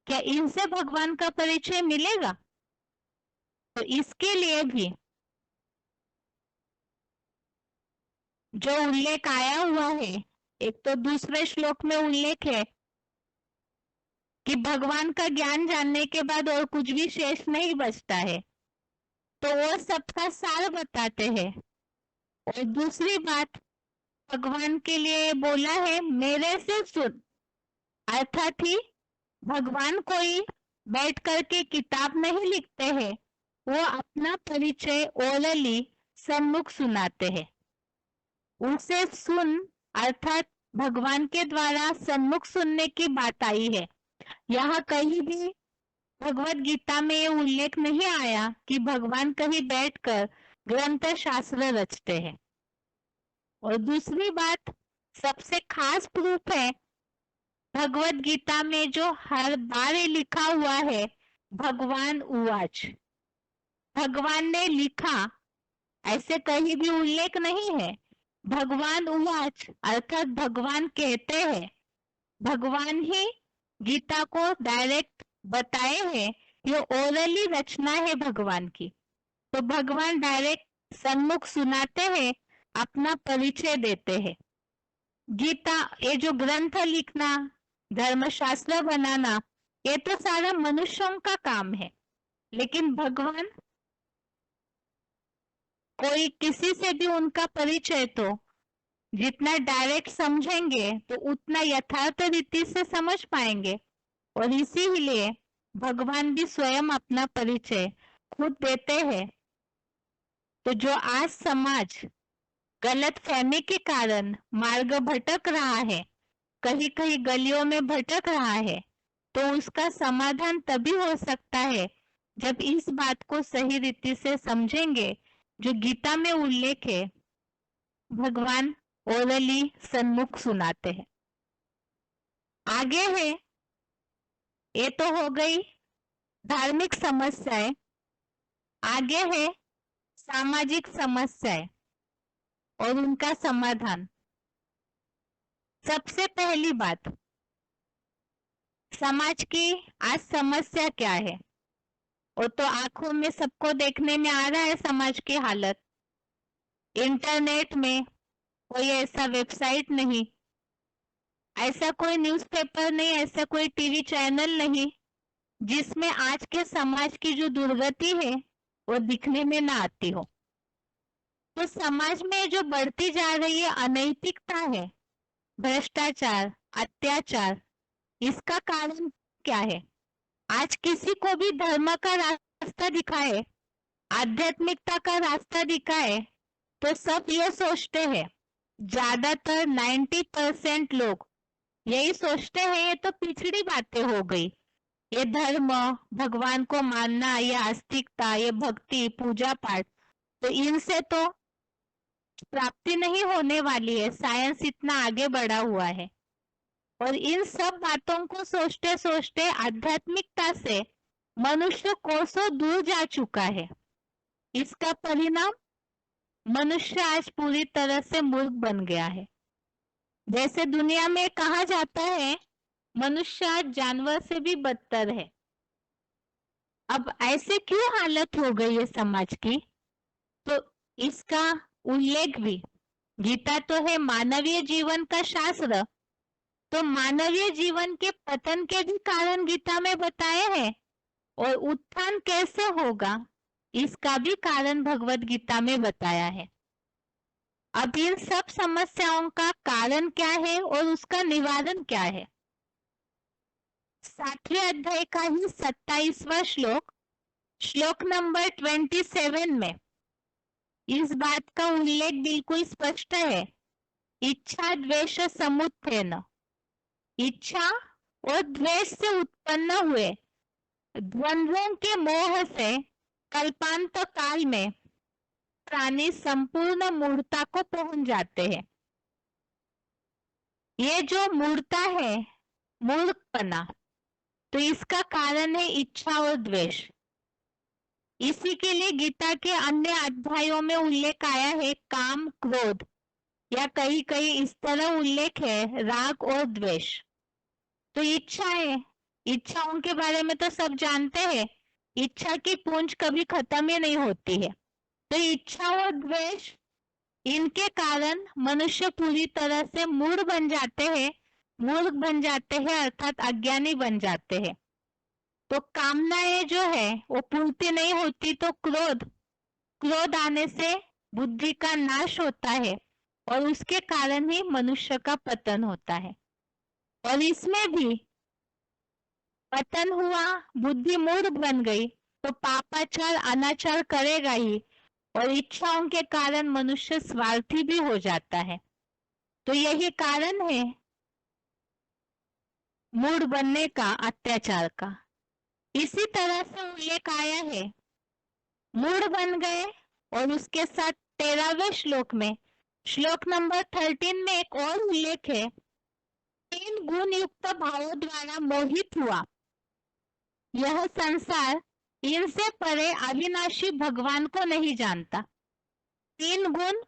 Speaker 1: क्या इनसे भगवान का परिचय मिलेगा? तो इसके लिए भी जो उल्लेख आया हुआ है, एक तो दूसरे श्लोक में उल्लेख है कि भगवान का ज्ञान जानने के बाद और कुछ भी शेष नहीं बचता है, तो वो सबका सार बताते हैं। और दूसरी बात, भगवान के लिए बोला है मेरे से सुन, अर्थात ही भगवान कोई बैठ करके किताब नहीं लिखते हैं, वो अपना परिचय ओरली सम्मुख सुनाते हैं। उसे सुन अर्थात भगवान के द्वारा सम्मुख सुनने की बात आई है। यहाँ कहीं भी भगवत गीता में ये उल्लेख नहीं आया कि भगवान कहीं बैठकर ग्रंथ शास्त्र रचते हैं। और दूसरी बात, सबसे खास प्रूफ है भगवत गीता में जो हर बार लिखा हुआ है भगवान उवाच, भगवान ने लिखा, ऐसे कहीं भी उल्लेख नहीं है। भगवान उवाच अर्थात भगवान कहते हैं, भगवान ही गीता को डायरेक्ट बताए हैं, ये ओरली रचना है भगवान की। तो भगवान डायरेक्ट सन्मुख सुनाते हैं, अपना परिचय देते हैं। गीता, ये जो ग्रंथ लिखना, धर्मशास्त्र बनाना, ये तो सारा मनुष्यों का काम है। लेकिन भगवान, कोई किसी से भी उनका परिचय तो जितना डायरेक्ट समझेंगे तो उतना यथार्थ रीति से समझ पाएंगे। और इसीलिए भगवान भी स्वयं अपना परिचय खुद देते हैं। तो जो आज समाज गलत फहमी के कारण मार्ग भटक रहा है, कहीं कहीं गलियों में भटक रहा है, तो उसका समाधान तभी हो सकता है जब इस बात को सही रीति से समझेंगे जो गीता में उल्लेख है। भगवान ओरली सन्मुख सुनाते हैं। आगे है, ये तो हो गई धार्मिक समस्याएं। आगे है सामाजिक समस्याएं और उनका समाधान। सबसे पहली बात, समाज की आज समस्या क्या है? वो तो आंखों में सबको देखने में आ रहा है समाज की हालत। इंटरनेट में कोई ऐसा वेबसाइट नहीं, ऐसा कोई न्यूज़पेपर नहीं, ऐसा कोई टीवी चैनल नहीं जिसमें आज के समाज की जो दुर्गति है वो दिखने में ना आती हो। तो समाज में जो बढ़ती जा रही है अनैतिकता है, भ्रष्टाचार, अत्याचार, इसका कारण क्या है? आज किसी को भी धर्म का रास्ता दिखाए, आध्यात्मिकता का रास्ता दिखाए, तो सब ये सोचते हैं, ज्यादातर 90% लोग यही सोचते हैं ये तो पिछड़ी बातें हो गई। ये धर्म, भगवान को मानना, ये आस्तिकता, ये भक्ति, पूजा पाठ, तो इनसे तो प्राप्ति नहीं होने वाली है। साइंस इतना आगे बढ़ा हुआ है। और इन सब बातों को सोचते सोचते आध्यात्मिकता से मनुष्य कोसों दूर जा चुका है। इसका परिणाम मनुष्य आज पूरी तरह से मूर्ख बन गया है। जैसे दुनिया में कहा जाता है, मनुष्य आज जानवर से भी बदतर है। अब ऐसे क्यों हालत हो गई है समाज की? तो इसका उल्लेख भी, गीता तो है मानवीय जीवन का शास्त्र, तो मानवीय जीवन के पतन के भी कारण गीता में बताए हैं। और उत्थान कैसे होगा इसका भी कारण भगवत गीता में बताया है। अब इन सब समस्याओं का कारण क्या है और उसका निवारण क्या है? 7वें अध्याय का ही 27वां श्लोक, श्लोक नंबर 27 में इस बात का उल्लेख बिल्कुल स्पष्ट है। इच्छा द्वेष समुत्थेन, इच्छा और द्वेष से उत्पन्न हुए द्वंद्वों के मोह से कल्पांत काल में प्राणी संपूर्ण मूर्ता को पहुंच जाते हैं। ये जो मूर्ता है, मूर्खपना, तो इसका कारण है इच्छा और द्वेष। इसी के लिए गीता के अन्य अध्यायों में उल्लेख आया है काम, क्रोध, या कहीं कहीं इस तरह उल्लेख है राग और द्वेष। तो इच्छा है, इच्छाओं के बारे में तो सब जानते हैं, इच्छा की पूंछ कभी खत्म ही नहीं होती है। तो इच्छा और द्वेष, इनके कारण मनुष्य पूरी तरह से मूढ़ बन जाते हैं, मूर्ख बन जाते हैं, अर्थात अज्ञानी बन जाते हैं। तो कामनाएं जो है वो पूर्ति नहीं होती, तो क्रोध, क्रोध आने से बुद्धि का नाश होता है और उसके कारण ही मनुष्य का पतन होता है। और इसमें भी पतन हुआ, बुद्धि मूढ़ बन गई, तो पापाचार, अनाचार करेगा ही। और इच्छाओं के कारण मनुष्य स्वार्थी भी हो जाता है। तो यही कारण है मूढ़ बनने का, अत्याचार का। इसी तरह से उल्लेख आया है, मूढ़ बन गए। और उसके साथ 13वें श्लोक में, श्लोक नंबर 13 में एक और उल्लेख है, 3 गुण युक्त भावों द्वारा मोहित हुआ यह संसार इनसे परे अविनाशी भगवान को नहीं जानता। 3 गुण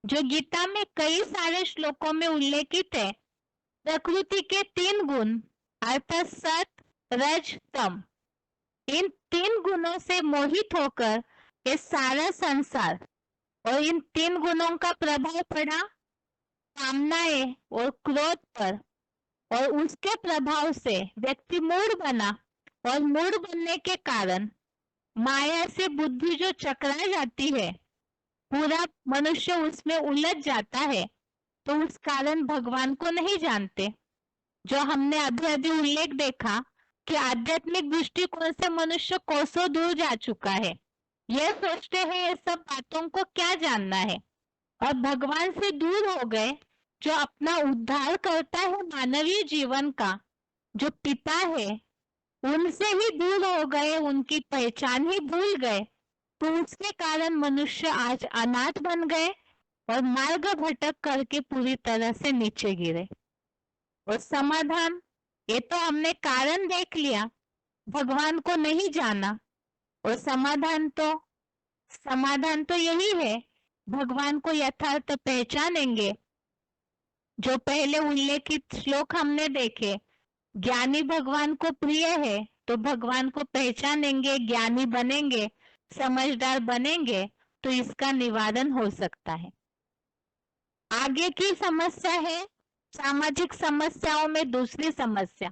Speaker 1: जो गीता में कई सारे श्लोकों में उल्लेखित है, प्रकृति के 3 गुण अर्थात सत, रज, तम, इन 3 गुणों से मोहित होकर ये सारा संसार और इन 3 गुणों का प्रभाव पड़ा कामनाएं और क्रोध पर, और उसके प्रभाव से व्यक्ति मूढ़ बना, और मूढ़ बनने के कारण माया से बुद्धि जो चकरा जाती है, पूरा मनुष्य उसमें उलझ जाता है, तो उस कारण भगवान को नहीं जानते। जो हमने अभी अभी उल्लेख देखा कि आध्यात्मिक दृष्टिकोण से मनुष्य कोसों दूर जा चुका है, यह सोचते हैं ये सब बातों को क्या जानना है, और भगवान से दूर हो गए। जो अपना उद्धार करता है मानवीय जीवन का, जो पिता है, उनसे ही दूर हो गए, उनकी पहचान ही भूल गए, तो उसके कारण मनुष्य आज अनाथ बन गए और मार्ग भटक करके पूरी तरह से नीचे गिरे। और समाधान, ये तो हमने कारण देख लिया, भगवान को नहीं जाना, और समाधान तो यही है, भगवान को यथार्थ पहचानेंगे। जो पहले उल्लेखित श्लोक हमने देखे, ज्ञानी भगवान को प्रिय है, तो भगवान को पहचानेंगे, ज्ञानी बनेंगे, समझदार बनेंगे, तो इसका निवारण हो सकता है। आगे की समस्या है सामाजिक समस्याओं में दूसरी समस्या।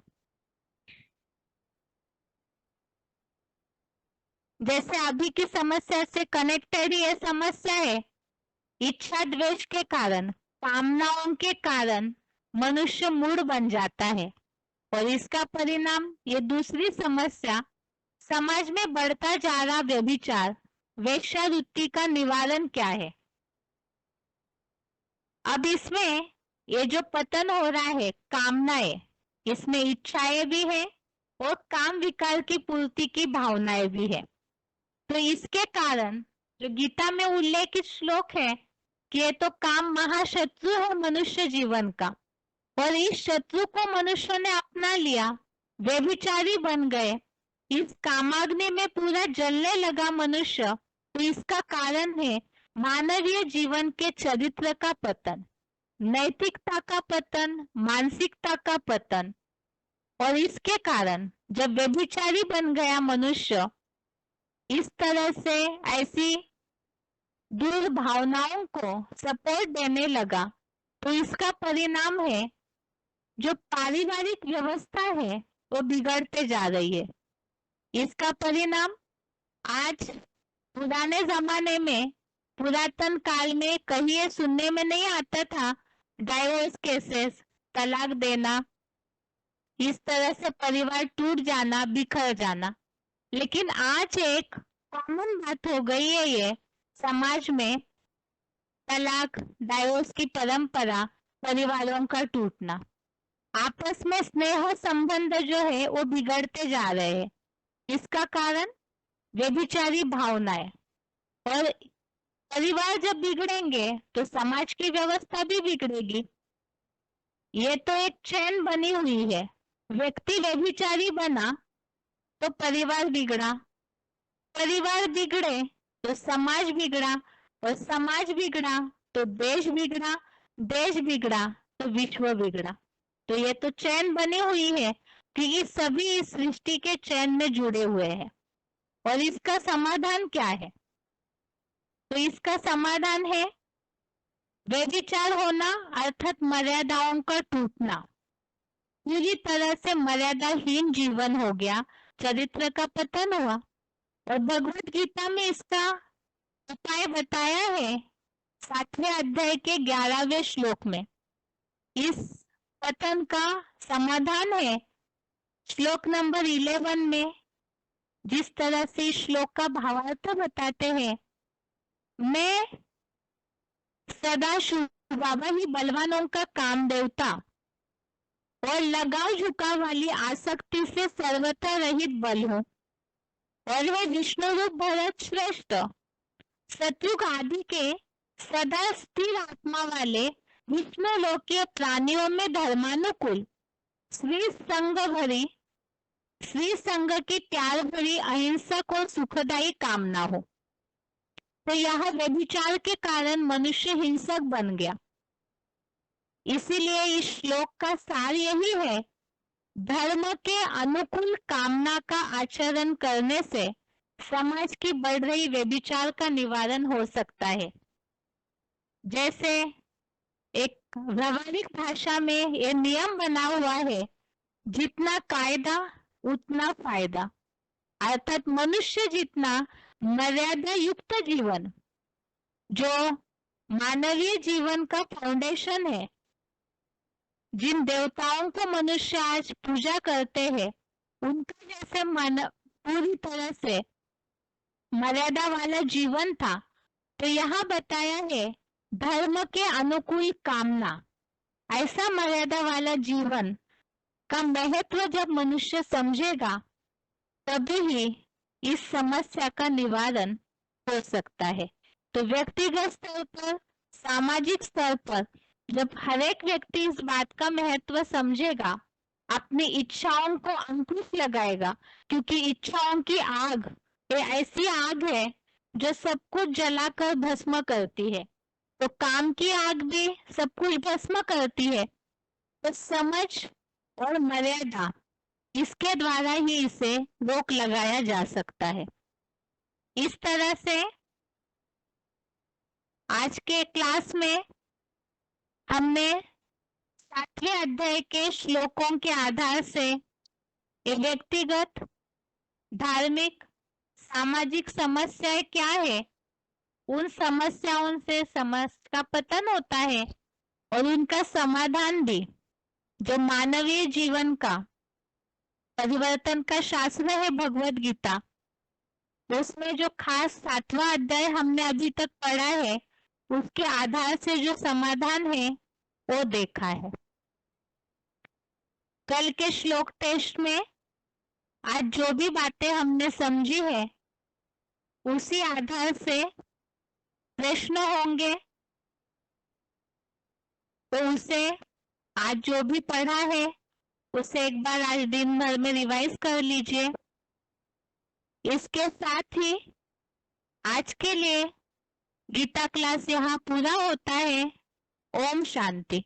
Speaker 1: जैसे अभी की समस्या से कनेक्टेड ये समस्या है, इच्छा द्वेष के कारण, कामनाओं के कारण मनुष्य मूढ़ बन जाता है, और इसका परिणाम ये दूसरी समस्या, समाज में बढ़ता जा रहा व्यभिचार, वेश्यावृत्ति का निवारण क्या है। अब इसमें ये जो पतन हो रहा है, कामनाएं, इसमें इच्छाएं भी है और काम विकार की पूर्ति की भावनाएं भी है। तो इसके कारण जो गीता में उल्लेखित श्लोक है कि ये तो काम महाशत्रु है मनुष्य जीवन का, और इस शत्रु को मनुष्य ने अपना लिया, व्यभिचारी बन गए, इस कामाग्नि में पूरा जलने लगा मनुष्य, तो इसका कारण है मानवीय जीवन के चरित्र का पतन, नैतिकता का पतन, मानसिकता का पतन। और इसके कारण जब व्यभिचारी बन गया मनुष्य, इस तरह से ऐसी दुर्भावनाओं को सपोर्ट देने लगा, तो इसका परिणाम है जो पारिवारिक व्यवस्था है वो बिगड़ते जा रही है। इसका परिणाम आज पुराने जमाने में, पुरातन काल में कहीं ये सुनने में नहीं आता था, डाइवोर्स केसेस, तलाक देना, इस तरह से परिवार टूट जाना, बिखर जाना। लेकिन आज एक कॉमन बात हो गई है ये समाज में, तलाक, डाइवोर्स की परंपरा, परिवारों का टूटना, आपस में स्नेह संबंध जो है वो बिगड़ते जा रहे हैं। इसका कारण व्यभिचारी भावनाएं, और परिवार जब बिगड़ेंगे तो समाज की व्यवस्था भी बिगड़ेगी। ये तो एक चैन बनी हुई है, व्यक्ति व्यभिचारी बना तो परिवार बिगड़ा, परिवार बिगड़े तो समाज बिगड़ा, और समाज बिगड़ा तो देश बिगड़ा, देश बिगड़ा तो विश्व बिगड़ा। तो ये तो चैन बनी हुई है, क्योंकि सभी इस सृष्टि के चैन में जुड़े हुए हैं। और इसका समाधान क्या है? तो इसका समाधान है व्यभिचार होना, अर्थात मर्यादाओं का टूटना, पूरी तरह से मर्यादाहीन जीवन हो गया, चरित्र का पतन हुआ। और भगवत गीता में इसका उपाय बताया है 7वें अध्याय के 11वें श्लोक में। इस पतन का समाधान है श्लोक नंबर 11 में, जिस तरह से इस श्लोक का भावार्थ बताते हैं, मैं सदा बाबा ही बलवानों का काम देवता और लगाव झुकाव वाली आसक्ति से सर्वथा रहित बल हूँ, और वह विष्णु रूप भरत श्रेष्ठ सतयुग आदि के सदा स्थिर आत्मा वाले विष्णु लोकीय प्राणियों में धर्मानुकूल श्री संग की त्याग भरी अहिंसक और सुखदायी कामना हो। तो यह व्यभिचार के कारण मनुष्य हिंसक बन गया। इसीलिए इस श्लोक का सार यही है, धर्म के अनुकूल कामना का आचरण करने से समाज की बढ़ रही व्यभिचार का निवारण हो सकता है। जैसे एक व्यवहारिक भाषा में ये नियम बना हुआ है, जितना कायदा उतना फायदा। अर्थात मनुष्य जितना मर्यादा युक्त जीवन, जो मानवीय जीवन का फाउंडेशन है, जिन देवताओं को मनुष्य आज पूजा करते हैं, उनका जैसे मानव पूरी तरह से मर्यादा वाला जीवन था, तो यहाँ बताया है धर्म के अनुकूल कामना। ऐसा मर्यादा वाला जीवन का महत्व जब मनुष्य समझेगा, तभी ही इस समस्या का निवारण हो सकता है। तो व्यक्तिगत स्तर पर, सामाजिक स्तर पर जब हर एक व्यक्ति इस बात का महत्व समझेगा, अपनी इच्छाओं को अंकुश लगाएगा, क्योंकि इच्छाओं की आग ये ऐसी आग है जो सब कुछ जलाकर भस्म करती है। तो काम की आग भी सब कुछ भस्म करती है। तो समझ और मर्यादा, इसके द्वारा ही इसे रोक लगाया जा सकता है। इस तरह से आज के क्लास में हमने 7वें अध्याय के श्लोकों के आधार से ये व्यक्तिगत, धार्मिक, सामाजिक समस्याएं क्या है, उन समस्याओं से समाज का पतन होता है, और उनका समाधान भी, जो मानवीय जीवन का परिवर्तन का शास्त्र है भगवत गीता, उसमें जो खास 7वां अध्याय हमने अभी तक पढ़ा है, उसके आधार से जो समाधान है वो देखा है। कल के श्लोक टेस्ट में आज जो भी बातें हमने समझी है, उसी आधार से प्रश्न होंगे, तो उसे आज जो भी पढ़ा है उसे एक बार आज दिन भर में रिवाइज कर लीजिए। इसके साथ ही आज के लिए गीता क्लास यहाँ पूरा होता है। ओम शांति।